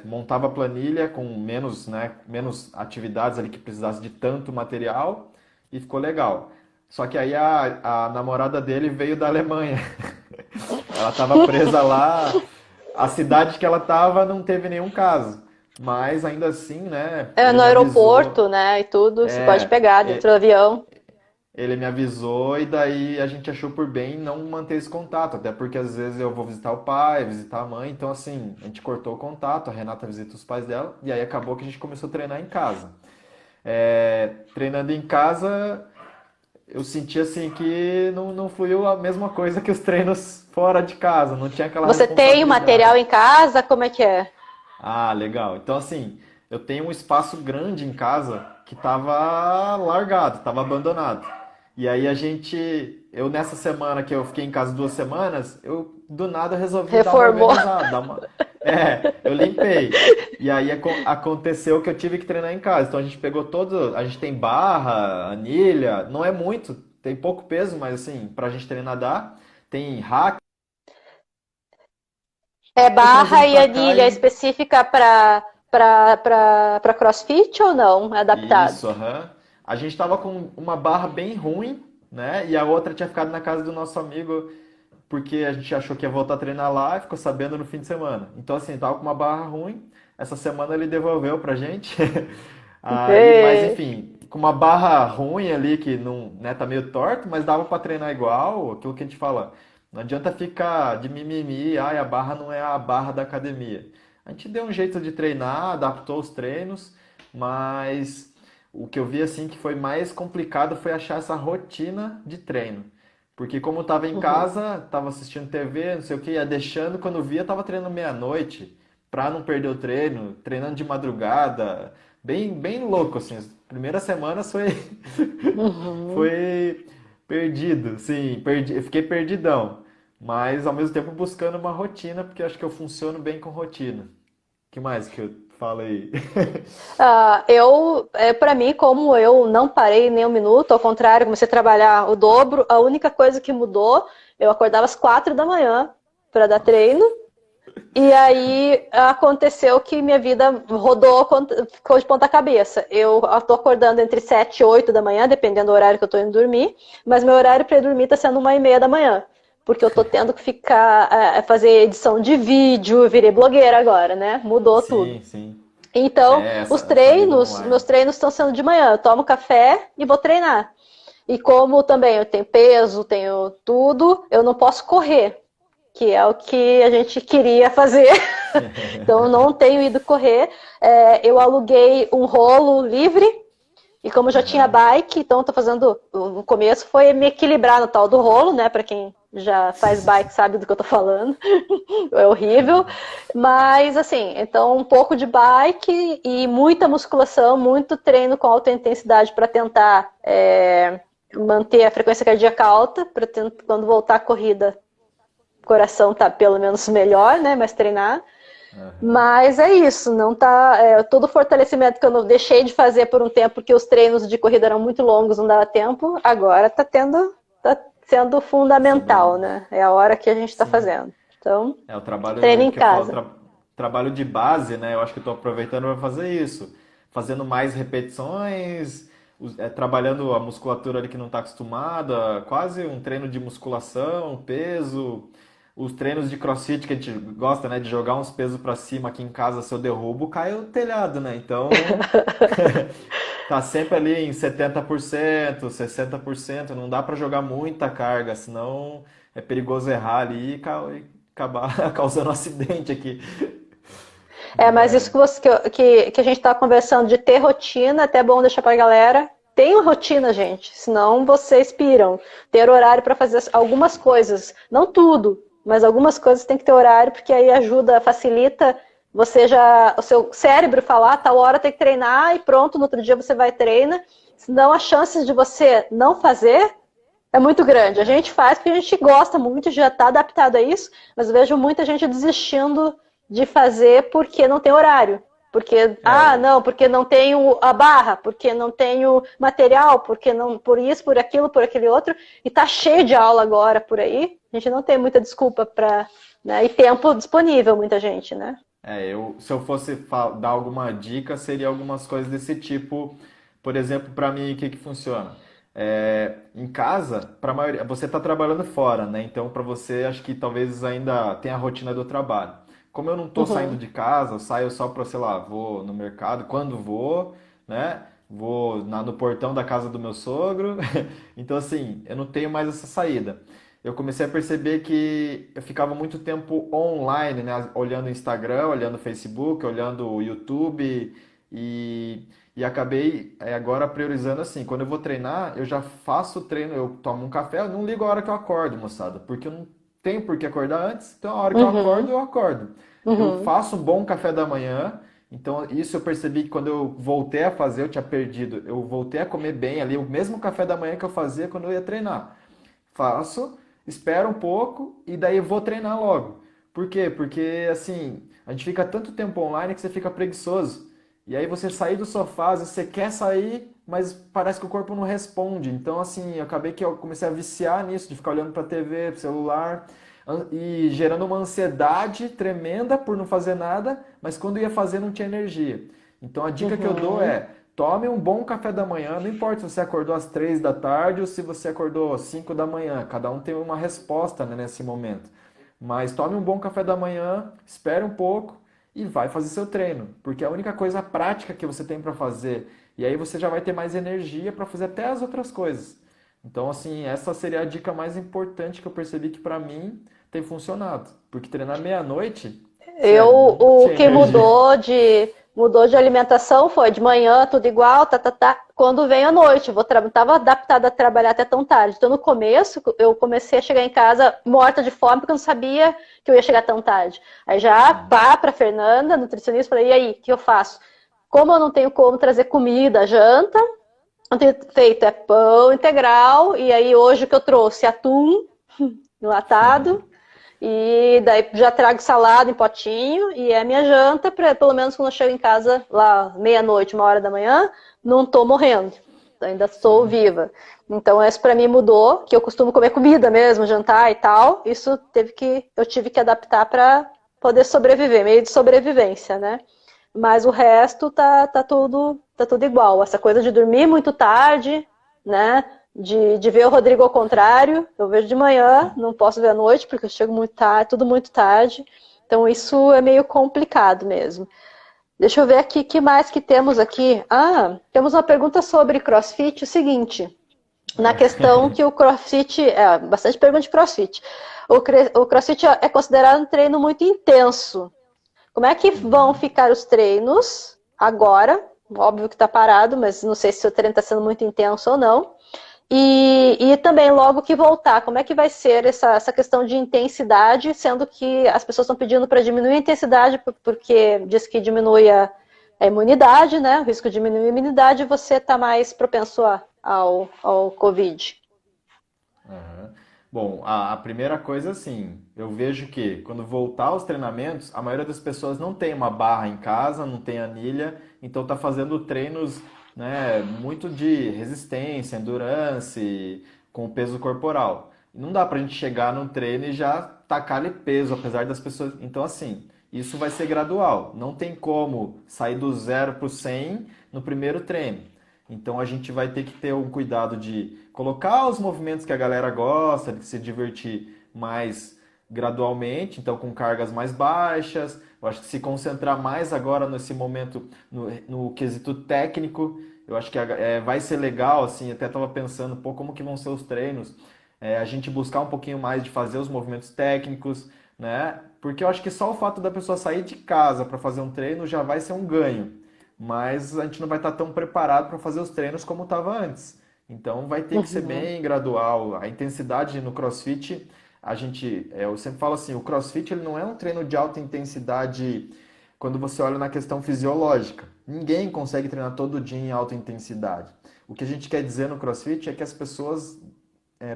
Montava a planilha com menos, né, menos atividades ali que precisasse de tanto material e ficou legal. Só que aí a namorada dele veio da Alemanha. Ela estava presa lá. A cidade que ela estava não teve nenhum caso. Mas ainda assim, né? É, Ele no me aeroporto, avisou. né? E tudo, você pode É, pegar dentro do avião. ele me avisou e daí a gente achou por bem não manter esse contato. Até porque às vezes eu vou visitar o pai, visitar a mãe. Então, assim, a gente cortou o contato. A Renata visita os pais dela. E aí acabou que a gente começou a treinar em casa. Treinando em casa, eu senti assim que não fluiu a mesma coisa que os treinos fora de casa. Não tinha aquela Você tem o material responsabilidade. em casa? Como é que é? Ah, legal. Então, assim, eu tenho um espaço grande em casa que estava largado, estava abandonado. E aí eu nessa semana que eu fiquei em casa 2 semanas, eu do nada resolvi dar uma Reformou. organizada, eu limpei. E aí aconteceu que eu tive que treinar em casa. Então a gente pegou a gente tem barra, anilha, não é muito, tem pouco peso, mas assim, pra gente treinar dá. Tem rack, É foi barra trazendo e pra cá anilha e específica para CrossFit ou não? É adaptado? isso, aham. A gente tava com uma barra bem ruim, né? E a outra tinha ficado na casa do nosso amigo, porque a gente achou que ia voltar a treinar lá e ficou sabendo no fim de semana. Então, assim, tava com uma barra ruim. Essa semana ele devolveu pra gente. Mas É. enfim, com uma barra ruim ali, que não, né, tá meio torto, mas dava pra treinar igual, aquilo que a gente fala. Não adianta ficar de mimimi, ai, a barra não é a barra da academia. A gente deu um jeito de treinar, adaptou os treinos, mas o que eu vi assim que foi mais complicado foi achar essa rotina de treino. Porque como eu tava em Uhum. casa, tava assistindo TV, não sei o que, ia deixando, quando via, tava treinando meia-noite, pra não perder o treino, treinando de madrugada, bem, bem louco, assim. As primeiras semanas Uhum. foi perdido, sim, eu fiquei perdidão. Mas ao mesmo tempo buscando uma rotina, porque eu acho que eu funciono bem com rotina. Que mais que eu falo aí? Para mim, como eu não parei nem um minuto, ao contrário, comecei a trabalhar o dobro, a única coisa que mudou, eu acordava às 4 da manhã para dar treino, e aí aconteceu que minha vida rodou, ficou de ponta cabeça. Eu estou acordando entre 7 e 8 da manhã, dependendo do horário que eu estou indo dormir, mas meu horário para dormir está sendo 1h30 da manhã, porque eu estou tendo que ficar, fazer edição de vídeo, eu virei blogueira agora, né? Mudou tudo. Sim, sim. Então, Essa vida meus online. treinos estão sendo de manhã. Eu tomo café e vou treinar. E como também eu tenho peso, tenho tudo, eu não posso correr, que é o que a gente queria fazer. Então, eu não tenho ido correr. Eu aluguei um rolo livre e como eu já tinha Aham. bike, então tô fazendo. No começo foi me equilibrar no tal do rolo, né? Pra quem já faz bike sabe do que eu tô falando. É horrível. Mas assim, então um pouco de bike e muita musculação, muito treino com alta intensidade para tentar manter a frequência cardíaca alta, para quando voltar a corrida, o coração tá pelo menos melhor, né? Mas treinar. Aham. Mas é isso, não tá. Todo o fortalecimento que eu não deixei de fazer por um tempo, porque os treinos de corrida eram muito longos, não dava tempo, agora tá sendo fundamental, Sobrando. né? É a hora que a gente está Sim. fazendo. Então, É o treino trabalho em que eu falo, casa. trabalho de base, né? Eu acho que eu tô aproveitando para fazer isso. Fazendo mais repetições, trabalhando a musculatura ali que não está acostumada, quase um treino de musculação, peso. os treinos de CrossFit que a gente gosta, né, de jogar uns pesos para cima aqui em casa, se eu derrubo, cai o telhado, né? Então, tá sempre ali em 70%, 60%, não dá para jogar muita carga, senão é perigoso errar ali e acabar causando um acidente aqui. Mas isso Né? que a gente está conversando de ter rotina, até é bom deixar para a galera. Tenham rotina, gente, senão vocês piram. Ter horário para fazer algumas coisas, não tudo, mas algumas coisas tem que ter horário, porque aí ajuda, facilita o seu cérebro falar, tal hora tem que treinar e pronto, no outro dia você vai e treina. Senão as chances de você não fazer é muito grande. A gente faz porque a gente gosta muito, já está adaptado a isso, mas eu vejo muita gente desistindo de fazer porque não tem horário. Porque, É, não, porque não tenho a barra, porque não tenho material, porque não, por isso, por aquilo, por aquele outro, e tá cheio de aula agora por aí. A gente não tem muita desculpa para, né, e tempo disponível, muita gente, né? se eu fosse dar alguma dica, seria algumas coisas desse tipo. Por exemplo, para mim, o que que funciona? Em casa, para maioria, você está trabalhando fora, né? Então, para você, acho que talvez ainda tenha a rotina do trabalho. Como eu não estou saindo Uhum. de casa, eu saio só para, sei lá, vou no mercado, quando vou, né? Vou no portão da casa do meu sogro. Então, assim, eu não tenho mais essa saída. Eu comecei a perceber que eu ficava muito tempo online, né? Olhando o Instagram, olhando o Facebook, olhando o YouTube e acabei agora priorizando assim. Quando eu vou treinar, eu já faço o treino, eu tomo um café, eu não ligo a hora que eu acordo, moçada, porque eu não tenho por que acordar antes, então a hora que Uhum. eu acordo. Eu Uhum. faço um bom café da manhã, então isso eu percebi que quando eu voltei a fazer, eu tinha perdido, eu voltei a comer bem ali, o mesmo café da manhã que eu fazia quando eu ia treinar. Faço, espero um pouco e daí vou treinar logo. Por quê? Porque assim, a gente fica tanto tempo online que você fica preguiçoso. E aí você sair do sofá, às vezes você quer sair, mas parece que o corpo não responde. Então, assim, eu acabei que eu comecei a viciar nisso, de ficar olhando para a TV, para celular, e gerando uma ansiedade tremenda por não fazer nada, mas quando ia fazer não tinha energia. Então, a dica que eu dou Uhum. é: tome um bom café da manhã, não importa se você acordou às 3 da tarde ou se você acordou às 5 da manhã, cada um tem uma resposta, né, nesse momento. Mas tome um bom café da manhã, espere um pouco e vai fazer seu treino, porque é a única coisa prática que você tem para fazer. E aí você já vai ter mais energia para fazer até as outras coisas. Então, assim, essa seria a dica mais importante que eu percebi que para mim tem funcionado. Porque treinar meia-noite, sério, não O tinha que energia. mudou de alimentação foi de manhã tudo igual, tá, tá, tá. Quando vem à noite, estava adaptada a trabalhar até tão tarde. Então no começo eu comecei a chegar em casa morta de fome porque eu não sabia que eu ia chegar tão tarde. Aí já pá para Fernanda, nutricionista, falei: "E aí, o que eu faço?" Como eu não tenho como trazer comida, janta, eu tenho feito pão integral e aí hoje o que eu trouxe atum enlatado e daí já trago salada em potinho e é minha janta, pra, pelo menos quando eu chego em casa lá meia-noite, 1 hora da manhã, não tô morrendo, ainda estou Sim. viva. Então isso para mim mudou, que eu costumo comer comida mesmo, jantar e tal. Isso eu tive que adaptar para poder sobreviver, meio de sobrevivência, né? Mas o resto tá tudo igual. Essa coisa de dormir muito tarde, né? De ver o Rodrigo ao contrário, eu vejo de manhã, não posso ver à noite, porque eu chego muito tarde, tudo muito tarde. Então isso é meio complicado mesmo. Deixa eu ver aqui, o que mais que temos aqui? Temos uma pergunta sobre CrossFit, o seguinte, na questão que o CrossFit, bastante pergunta de CrossFit. O CrossFit é considerado um treino muito intenso. Como é que vão Uhum. ficar os treinos agora? Óbvio que está parado, mas não sei se o treino está sendo muito intenso ou não. E também, logo que voltar, como é que vai ser essa questão de intensidade, sendo que as pessoas estão pedindo para diminuir a intensidade, porque diz que diminui a imunidade, né? O risco de diminuir a imunidade e você está mais propenso ao Covid. Aham. Bom, a primeira coisa, assim, eu vejo que quando voltar aos treinamentos, a maioria das pessoas não tem uma barra em casa, não tem anilha, então tá fazendo treinos, né, muito de resistência, endurance, com peso corporal. E não dá pra gente chegar num treino e já tacar ali peso, apesar das pessoas. Então, assim, isso vai ser gradual. Não tem como sair do 0 pro 100 no primeiro treino. Então a gente vai ter que ter um cuidado de colocar os movimentos que a galera gosta, de se divertir mais gradualmente, então com cargas mais baixas. Eu acho que se concentrar mais agora nesse momento no quesito técnico, eu acho que vai ser legal, assim, até estava pensando, pô, como que vão ser os treinos? A gente buscar um pouquinho mais de fazer os movimentos técnicos, né? Porque eu acho que só o fato da pessoa sair de casa para fazer um treino já vai ser um ganho. Mas a gente não vai estar tão preparado para fazer os treinos como estava antes. Então vai ter que ser Uhum. bem gradual. A intensidade no CrossFit, eu sempre falo assim, o CrossFit ele não é um treino de alta intensidade quando você olha na questão fisiológica. Ninguém consegue treinar todo dia em alta intensidade. O que a gente quer dizer no CrossFit é que as pessoas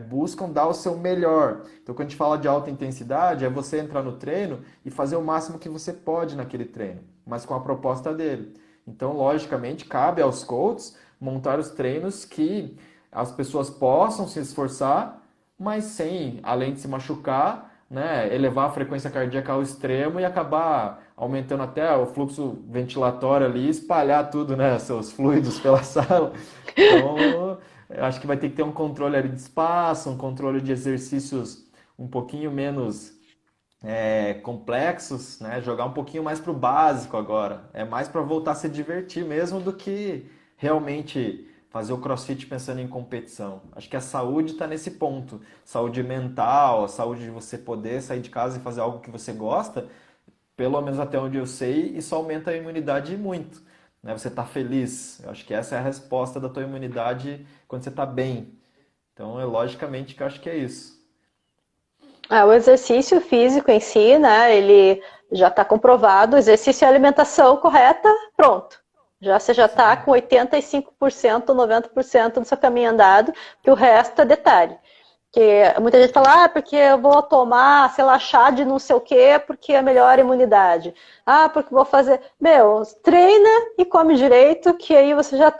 buscam dar o seu melhor. Então, quando a gente fala de alta intensidade, é você entrar no treino e fazer o máximo que você pode naquele treino, mas com a proposta dele. Então, logicamente, cabe aos coaches montar os treinos que as pessoas possam se esforçar, mas sem, além de se machucar, né, elevar a frequência cardíaca ao extremo e acabar aumentando até o fluxo ventilatório ali, espalhar tudo, né, seus fluidos pela sala. Então, eu acho que vai ter que ter um controle ali de espaço, um controle de exercícios um pouquinho menos complexos, né? Jogar um pouquinho mais pro básico agora. É mais para voltar a se divertir mesmo do que realmente fazer o CrossFit pensando em competição. Acho que a saúde está nesse ponto. Saúde mental, a saúde de você poder sair de casa e fazer algo que você gosta, pelo menos até onde eu sei, isso aumenta a imunidade muito. Né? Você está feliz. Eu acho que essa é a resposta da tua imunidade quando você está bem. Então, logicamente que eu acho que é isso. O exercício físico em si, né, ele já está comprovado, exercício e alimentação correta, pronto. Você já está com 85%, 90% do seu caminho andado, que o resto é detalhe. Que muita gente fala, porque eu vou tomar, sei lá, chá de não sei o quê, porque é melhor a imunidade. Porque vou fazer... Meu, treina e come direito, que aí você já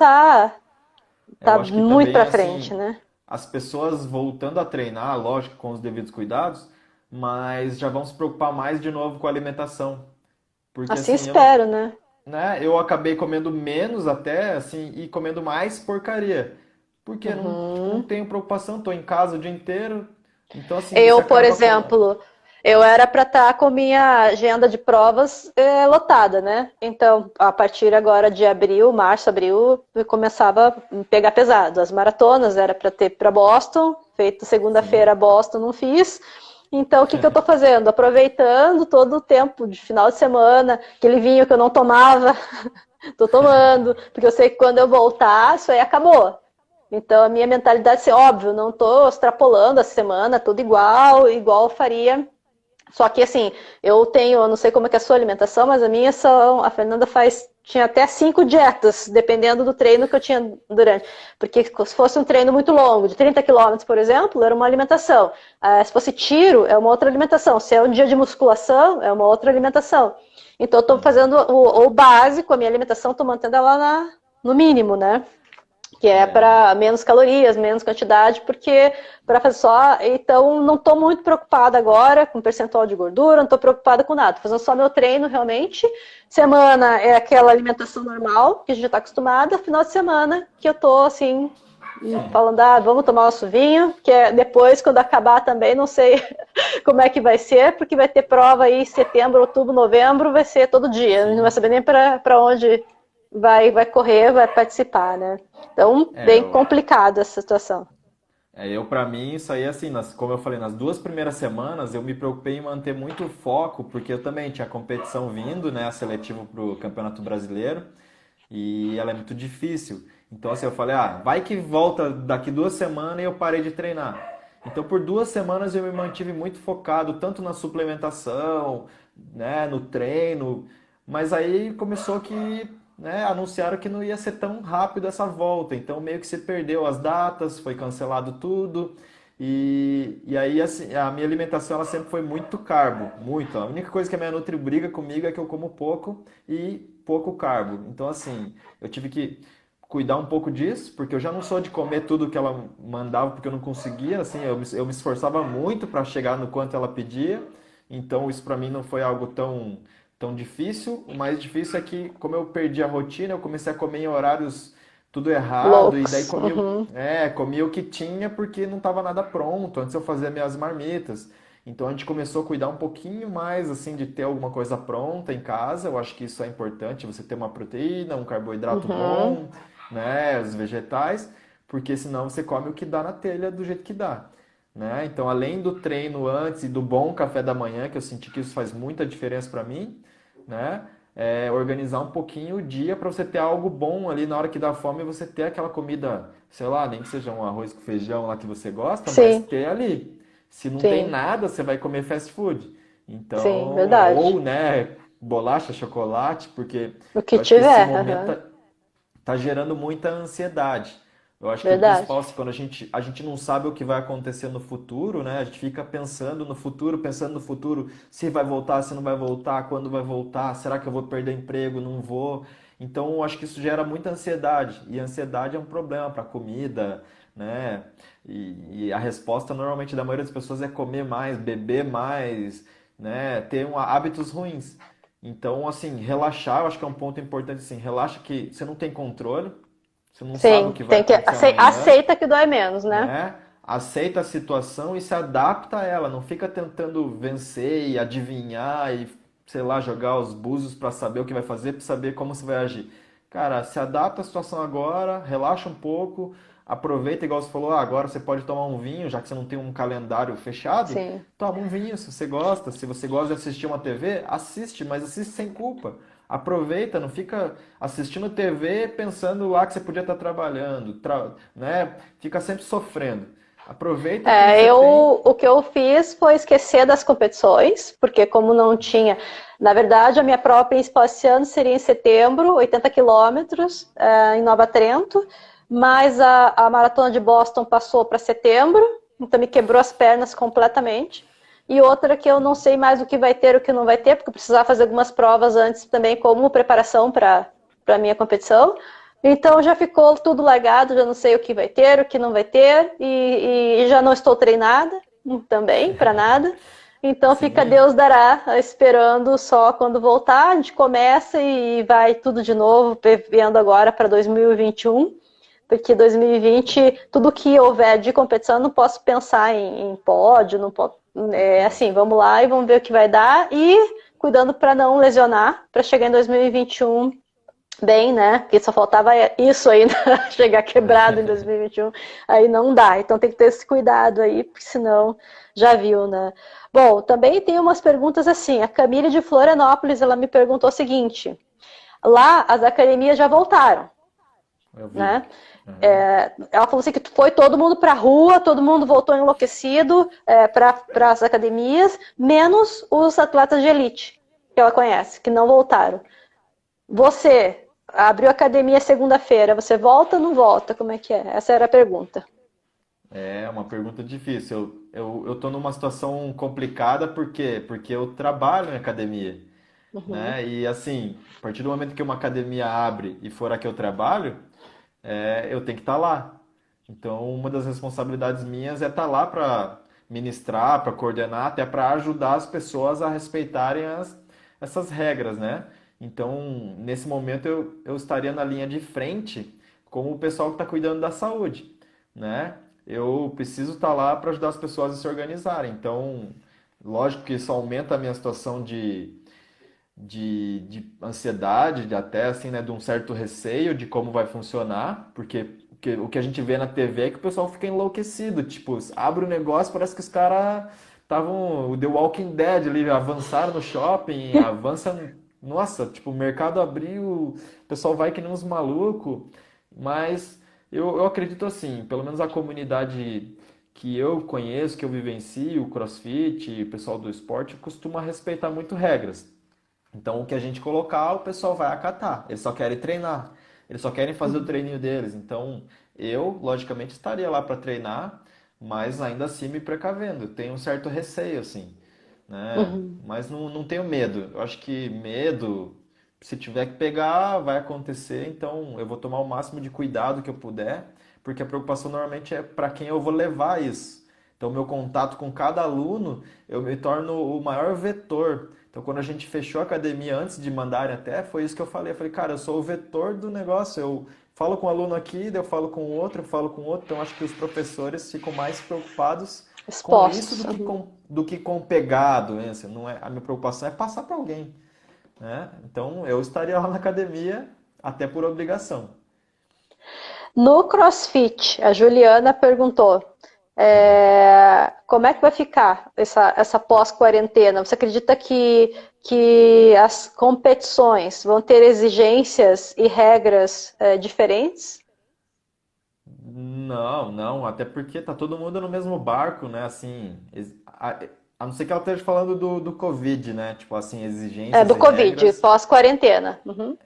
Eu tá acho que muito também, pra frente, assim, né? as pessoas voltando a treinar, lógico, com os devidos cuidados, mas já vão se preocupar mais de novo com a alimentação. Porque, Assim assim, eu não, espero, né? eu acabei comendo menos até, assim, e comendo mais porcaria. Porque não, tipo, não Uhum. tenho preocupação, tô em casa o dia inteiro. Então, assim, você Eu, por acaba com. exemplo, eu era para estar com minha agenda de provas lotada, né? Então, a partir agora de abril, março, abril, eu começava a pegar pesado. As maratonas era para ter para Boston, feito segunda-feira Sim. Boston, não fiz. Então, o que, que eu estou fazendo? Aproveitando todo o tempo de final de semana, aquele vinho que eu não tomava, estou tomando, porque eu sei que quando eu voltar, isso aí acabou. Então, a minha mentalidade é assim, óbvio, não estou extrapolando a semana, tudo igual eu faria. Só que, assim, eu não sei como é que é a sua alimentação, mas a Fernanda tinha até 5 dietas, dependendo do treino que eu tinha durante. Porque se fosse um treino muito longo, de 30 quilômetros, por exemplo, era uma alimentação. Se fosse tiro, é uma outra alimentação. Se é um dia de musculação, é uma outra alimentação. Então, eu estou fazendo Uhum. o básico, a minha alimentação, estou mantendo ela no mínimo, né? Que é É, para menos calorias, menos quantidade, porque para fazer só. Então, não estou muito preocupada agora com percentual de gordura, não estou preocupada com nada. Tô fazendo só meu treino realmente. Semana é aquela alimentação normal, que a gente já está acostumada. Final de semana, que eu estou assim, falando, vamos tomar nosso vinho, que é depois, quando acabar também, não sei como é que vai ser, porque vai ter prova aí em setembro, outubro, novembro, vai ser todo dia. Não vai sim. saber nem para onde vai correr, vai participar, né? Então, É, bem eu, complicada essa situação. eu para mim, isso aí, assim, como eu falei, nas 2 primeiras semanas eu me preocupei em manter muito foco, porque eu também tinha competição vindo, né, a seletivo para o Campeonato Brasileiro, e ela é muito difícil. Então, assim, eu falei, vai que volta daqui 2 semanas e eu parei de treinar. Então, por 2 semanas eu me mantive muito focado, tanto na suplementação, né, no treino, mas aí começou que, né, anunciaram que não ia ser tão rápido essa volta, então meio que se perdeu as datas, foi cancelado tudo, e aí assim, a minha alimentação ela sempre foi muito carbo, muito. A única coisa que a minha nutri briga comigo é que eu como pouco e pouco carbo. Então, assim, eu tive que cuidar um pouco disso, porque eu já não sou de comer tudo que ela mandava, porque eu não conseguia, assim, eu me esforçava muito para chegar no quanto ela pedia, então isso para mim não foi algo tão difícil. O mais difícil é que, como eu perdi a rotina, eu comecei a comer em horários tudo errado, e daí Loucos. comia, Uhum. comia o que tinha porque não estava nada pronto, antes eu fazia minhas marmitas. Então a gente começou a cuidar um pouquinho mais assim de ter alguma coisa pronta em casa. Eu acho que isso é importante, você ter uma proteína, um carboidrato Uhum. bom, né, os vegetais, porque senão você come o que dá na telha do jeito que dá, né? Então, além do treino antes e do bom café da manhã, que eu senti que isso faz muita diferença para mim, né? Organizar um pouquinho o dia para você ter algo bom ali na hora que dá fome, você ter aquela comida, sei lá, nem que seja um arroz com feijão lá que você gosta, mas Sim, ter ali. Se não tem sim, nada, você vai comer fast food. sim, Então, ou, verdade. né, bolacha, chocolate, porque O que eu acho que esse tiver, momento aham, tá gerando muita ansiedade. Eu acho que o verdade. principal, assim, quando a gente não sabe o que vai acontecer no futuro, né? A gente fica pensando no futuro, se vai voltar, se não vai voltar, quando vai voltar, será que eu vou perder emprego, não vou? Então, eu acho que isso gera muita ansiedade. E a ansiedade é um problema para a comida, né? E a resposta normalmente da maioria das pessoas é comer mais, beber mais, né? Ter hábitos ruins. Então, assim, relaxar, eu acho que é um ponto importante, assim, relaxa que você não tem controle, você não sabe o Sim, que vai tem que acontecer amanhã, aceita que dói menos, né? né? Aceita a situação e se adapta a ela, não fica tentando vencer e adivinhar e, sei lá, jogar os búzios para saber o que vai fazer, para saber como você vai agir. Cara, se adapta à situação agora, relaxa um pouco, aproveita, igual você falou, agora você pode tomar um vinho, já que você não tem um calendário fechado, Sim. toma um vinho se você gosta. Se você gosta de assistir uma TV, assiste, mas assiste sem culpa. Aproveita, não fica assistindo TV pensando lá que você podia estar trabalhando, né? Fica sempre sofrendo. Aproveita que você tem. O que eu fiz foi esquecer das competições, porque como não tinha, na verdade, a minha prova principal esse ano seria em setembro, 80 quilômetros, em Nova Trento, mas a maratona de Boston passou para setembro, então me quebrou as pernas completamente. E outra que eu não sei mais o que vai ter, o que não vai ter, porque eu precisava fazer algumas provas antes também, como preparação para a minha competição. Então já ficou tudo largado, já não sei o que vai ter, o que não vai ter, e já não estou treinada também, para nada. Então fica Sim, Deus dará, esperando só quando voltar, a gente começa e vai tudo de novo, vendo agora para 2021, porque 2020, tudo que houver de competição, eu não posso pensar em pódio, não posso, assim, vamos lá e vamos ver o que vai dar, e cuidando para não lesionar, para chegar em 2021 bem, né? Porque só faltava isso ainda, chegar quebrado em 2021, aí não dá. Então tem que ter esse cuidado aí, porque senão já viu, né? Bom, também tem umas perguntas assim. A Camille de Florianópolis, ela me perguntou o seguinte: lá as academias já voltaram, eu vi. né? Aham. Ela falou assim que foi todo mundo para a rua, todo mundo voltou enlouquecido para as academias, menos os atletas de elite que ela conhece, que não voltaram. Você abriu a academia segunda-feira, você volta ou não volta? Como é que é? Essa era a pergunta. É uma pergunta difícil. Eu tô numa situação complicada porque eu trabalho em academia, Uhum. né? E assim, a partir do momento que uma academia abre e for a que eu trabalho, eu tenho que estar lá. Então, uma das responsabilidades minhas é estar lá para ministrar, para coordenar, até para ajudar as pessoas a respeitarem essas regras, né? Então, nesse momento, eu estaria na linha de frente como o pessoal que está cuidando da saúde, né? Eu preciso estar lá para ajudar as pessoas a se organizarem. Então, lógico que isso aumenta a minha situação de ansiedade, de até assim, né, de um certo receio de como vai funcionar, porque o que a gente vê na TV é que o pessoal fica enlouquecido, tipo, abre o negócio, parece que os caras estavam o The Walking Dead ali, avançaram no shopping, avança, nossa, tipo, o mercado abriu, o pessoal vai que nem uns malucos, mas eu acredito assim, pelo menos a comunidade que eu conheço, que eu vivencio, o CrossFit, o pessoal do esporte, costuma respeitar muito regras. Então, o que a gente colocar, o pessoal vai acatar. Eles só querem treinar. Eles só querem fazer o treininho deles. Então, eu, logicamente, estaria lá para treinar, mas ainda assim me precavendo. Tenho um certo receio, assim, né? Uhum. Mas não tenho medo. Eu acho que medo, se tiver que pegar, vai acontecer. Então, eu vou tomar o máximo de cuidado que eu puder, porque a preocupação normalmente é para quem eu vou levar isso. Então, meu contato com cada aluno, eu me torno o maior vetor. Então, quando a gente fechou a academia, antes de mandarem até, foi isso que eu falei. Eu falei, cara, eu sou o vetor do negócio. Eu falo com um aluno aqui, daí eu falo com o outro, eu falo com o outro. Então, acho que os professores ficam mais preocupados com isso Expostos. do que com pegar a doença. Não é, a minha preocupação é passar para alguém, né? Então, eu estaria lá na academia até por obrigação. No CrossFit, a Juliana perguntou, como é que vai ficar essa pós-quarentena? Você acredita que as competições vão ter exigências e regras diferentes? Não, não, até porque tá todo mundo no mesmo barco, né? Assim, a não ser que ela esteja falando do Covid, né? Tipo assim, É, exigências do e Covid, regras. pós-quarentena. Uhum.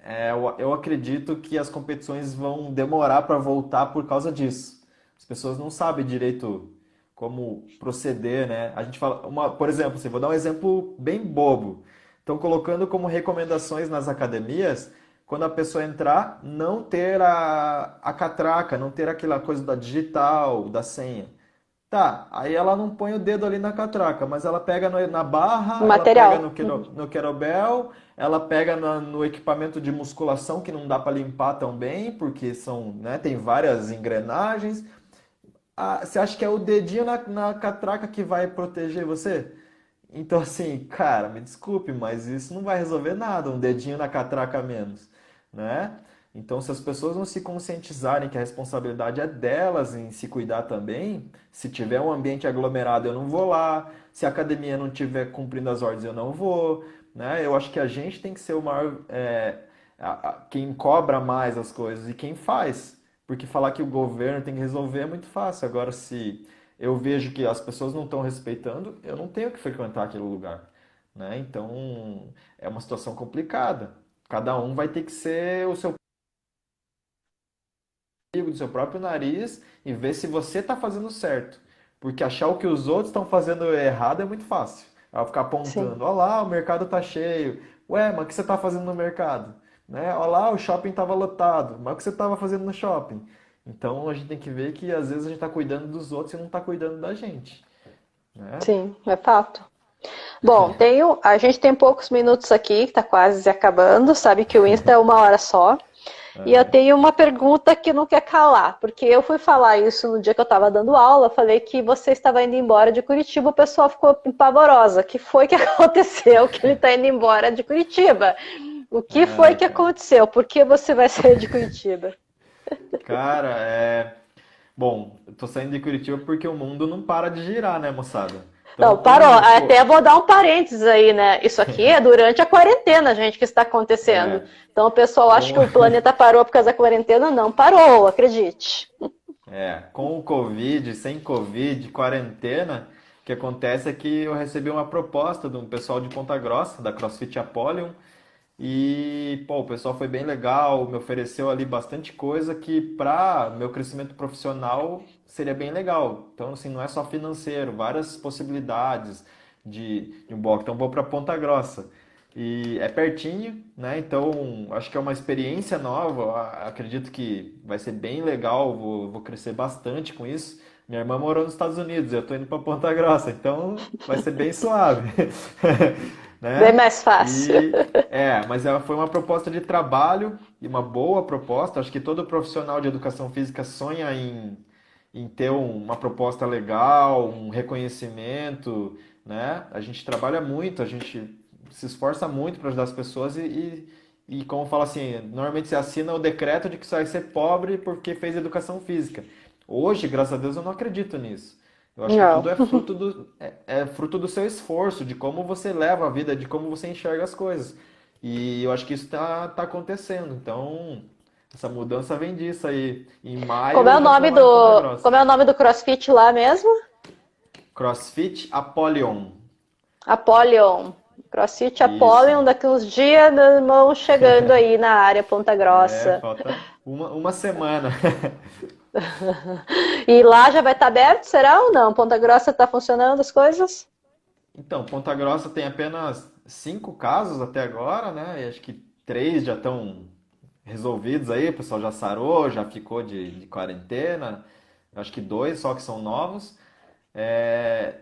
Eu acredito que as competições vão demorar para voltar por causa disso. As pessoas não sabem direito como proceder, né? A gente fala, por exemplo, assim, vou dar um exemplo bem bobo. Estão colocando como recomendações nas academias, quando a pessoa entrar, não ter a catraca, não ter aquela coisa da digital, da senha. Tá, aí ela não põe o dedo ali na catraca, mas ela pega na barra, ela pega Material. Uhum. no kettlebell, ela pega no equipamento de musculação que não dá para limpar tão bem, porque são, né, tem várias engrenagens. Ah, você acha que é o dedinho na catraca que vai proteger você? Então, assim, cara, me desculpe, mas isso não vai resolver nada, um dedinho na catraca a menos, né? Então, se as pessoas não se conscientizarem que a responsabilidade é delas em se cuidar também, se tiver um ambiente aglomerado, eu não vou lá, se a academia não estiver cumprindo as ordens, eu não vou, né? Eu acho que a gente tem que ser o maior, quem cobra mais as coisas e quem faz, porque falar que o governo tem que resolver é muito fácil. Agora, se eu vejo que as pessoas não estão respeitando, eu não tenho que frequentar aquele lugar, né? Então, é uma situação complicada. Cada um vai ter que ser o seu amigo do seu próprio nariz e ver se você está fazendo certo. Porque achar o que os outros estão fazendo errado é muito fácil. Ela ficar Sim. apontando, olha lá, o mercado está cheio. Ué, mas o que você está fazendo no mercado? Né? Olha lá, o shopping estava lotado. Mas o que você estava fazendo no shopping? Então a gente tem que ver que às vezes a gente está cuidando dos outros e não está cuidando da gente, né? Sim, é fato. Bom, a gente tem poucos minutos aqui, está quase acabando. Sabe que o Insta é 1 hora só. E eu Aham. tenho uma pergunta que não quer calar, porque eu fui falar isso no dia que eu estava dando aula, falei que você estava indo embora de Curitiba, o pessoal ficou pavorosa. O que foi que aconteceu que ele está indo embora de Curitiba? O que foi Ai, que cara. aconteceu? Por que você vai sair de Curitiba? Cara, Bom, eu tô saindo de Curitiba porque o mundo não para de girar, né, moçada? Então, Não, parou. com... Até vou dar um parênteses aí, né? Isso aqui é durante a quarentena, gente, que está acontecendo. É, Então o pessoal acha com... que o planeta parou por causa da quarentena. Não parou, acredite. com o Covid, sem Covid, quarentena, o que acontece é que eu recebi uma proposta de um pessoal de Ponta Grossa, da CrossFit Apollon, e, pô, o pessoal foi bem legal, me ofereceu ali bastante coisa que para meu crescimento profissional seria bem legal. Então, assim, não é só financeiro, várias possibilidades de um bloco. Então, vou para Ponta Grossa. E é pertinho, né? Então, acho que é uma experiência nova. Acredito que vai ser bem legal, vou crescer bastante com isso. Minha irmã morou nos Estados Unidos, eu tô indo para Ponta Grossa, então vai ser bem suave, Bem né? mais fácil. Mas ela foi uma proposta de trabalho e uma boa proposta. Acho que todo profissional de educação física sonha em ter uma proposta legal, um reconhecimento, né? A gente trabalha muito, a gente se esforça muito para ajudar as pessoas e como fala assim, normalmente você assina o decreto de que você vai ser pobre porque fez educação física. Hoje, graças a Deus, eu não acredito nisso. Eu acho que Não. tudo é fruto do seu esforço, de como você leva a vida, de como você enxerga as coisas. E eu acho que isso tá acontecendo. Então, essa mudança vem disso aí. Em maio eu já tô lá em Ponta Grossa. Como é o nome do CrossFit lá mesmo? CrossFit Apollyon. Apollyon. CrossFit Isso. Apollyon, daqui uns dias, meus irmãos chegando aí na área Ponta Grossa. Falta uma semana. E lá já vai estar aberto, será ou não? Ponta Grossa está funcionando as coisas? Então, Ponta Grossa tem apenas 5 casos até agora, né? E acho que 3 já estão resolvidos aí, o pessoal já sarou, já ficou de quarentena. Acho que 2 só que são novos.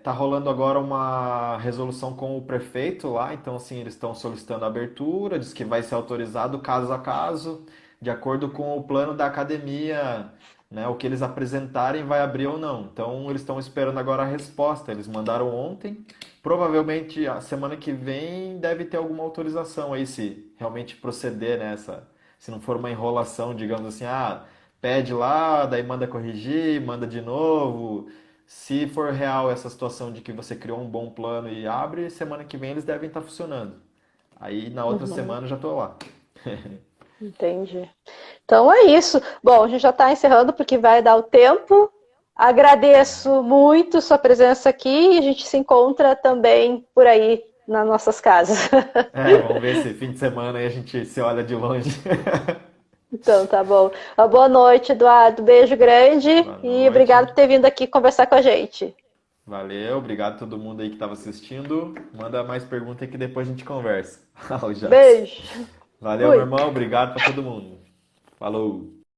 Tá rolando agora uma resolução com o prefeito lá, então assim, eles estão solicitando a abertura, diz que vai ser autorizado caso a caso, de acordo com o plano da academia, né? O que eles apresentarem vai abrir ou não. Então eles estão esperando agora a resposta. Eles mandaram ontem. Provavelmente a semana que vem deve ter alguma autorização aí, se realmente proceder nessa, se não for uma enrolação, digamos assim, pede lá, daí manda corrigir, manda de novo. Se for real essa situação de que você criou um bom plano e abre, semana que vem eles devem estar funcionando. Aí na outra Uhum, semana eu já tô lá. entendi. Então é isso. Bom, a gente já está encerrando porque vai dar o tempo. Agradeço muito sua presença aqui e a gente se encontra também por aí nas nossas casas. Vamos ver se fim de semana aí a gente se olha de longe. Então tá bom. Uma boa noite, Eduardo. Beijo grande Boa e obrigado noite. por ter vindo aqui conversar com a gente. Valeu, obrigado a todo mundo aí que estava assistindo. Manda mais pergunta aí que depois a gente conversa. Ó, o Jackson. Beijo. Valeu, meu Fui. irmão, obrigado para todo mundo. Falou.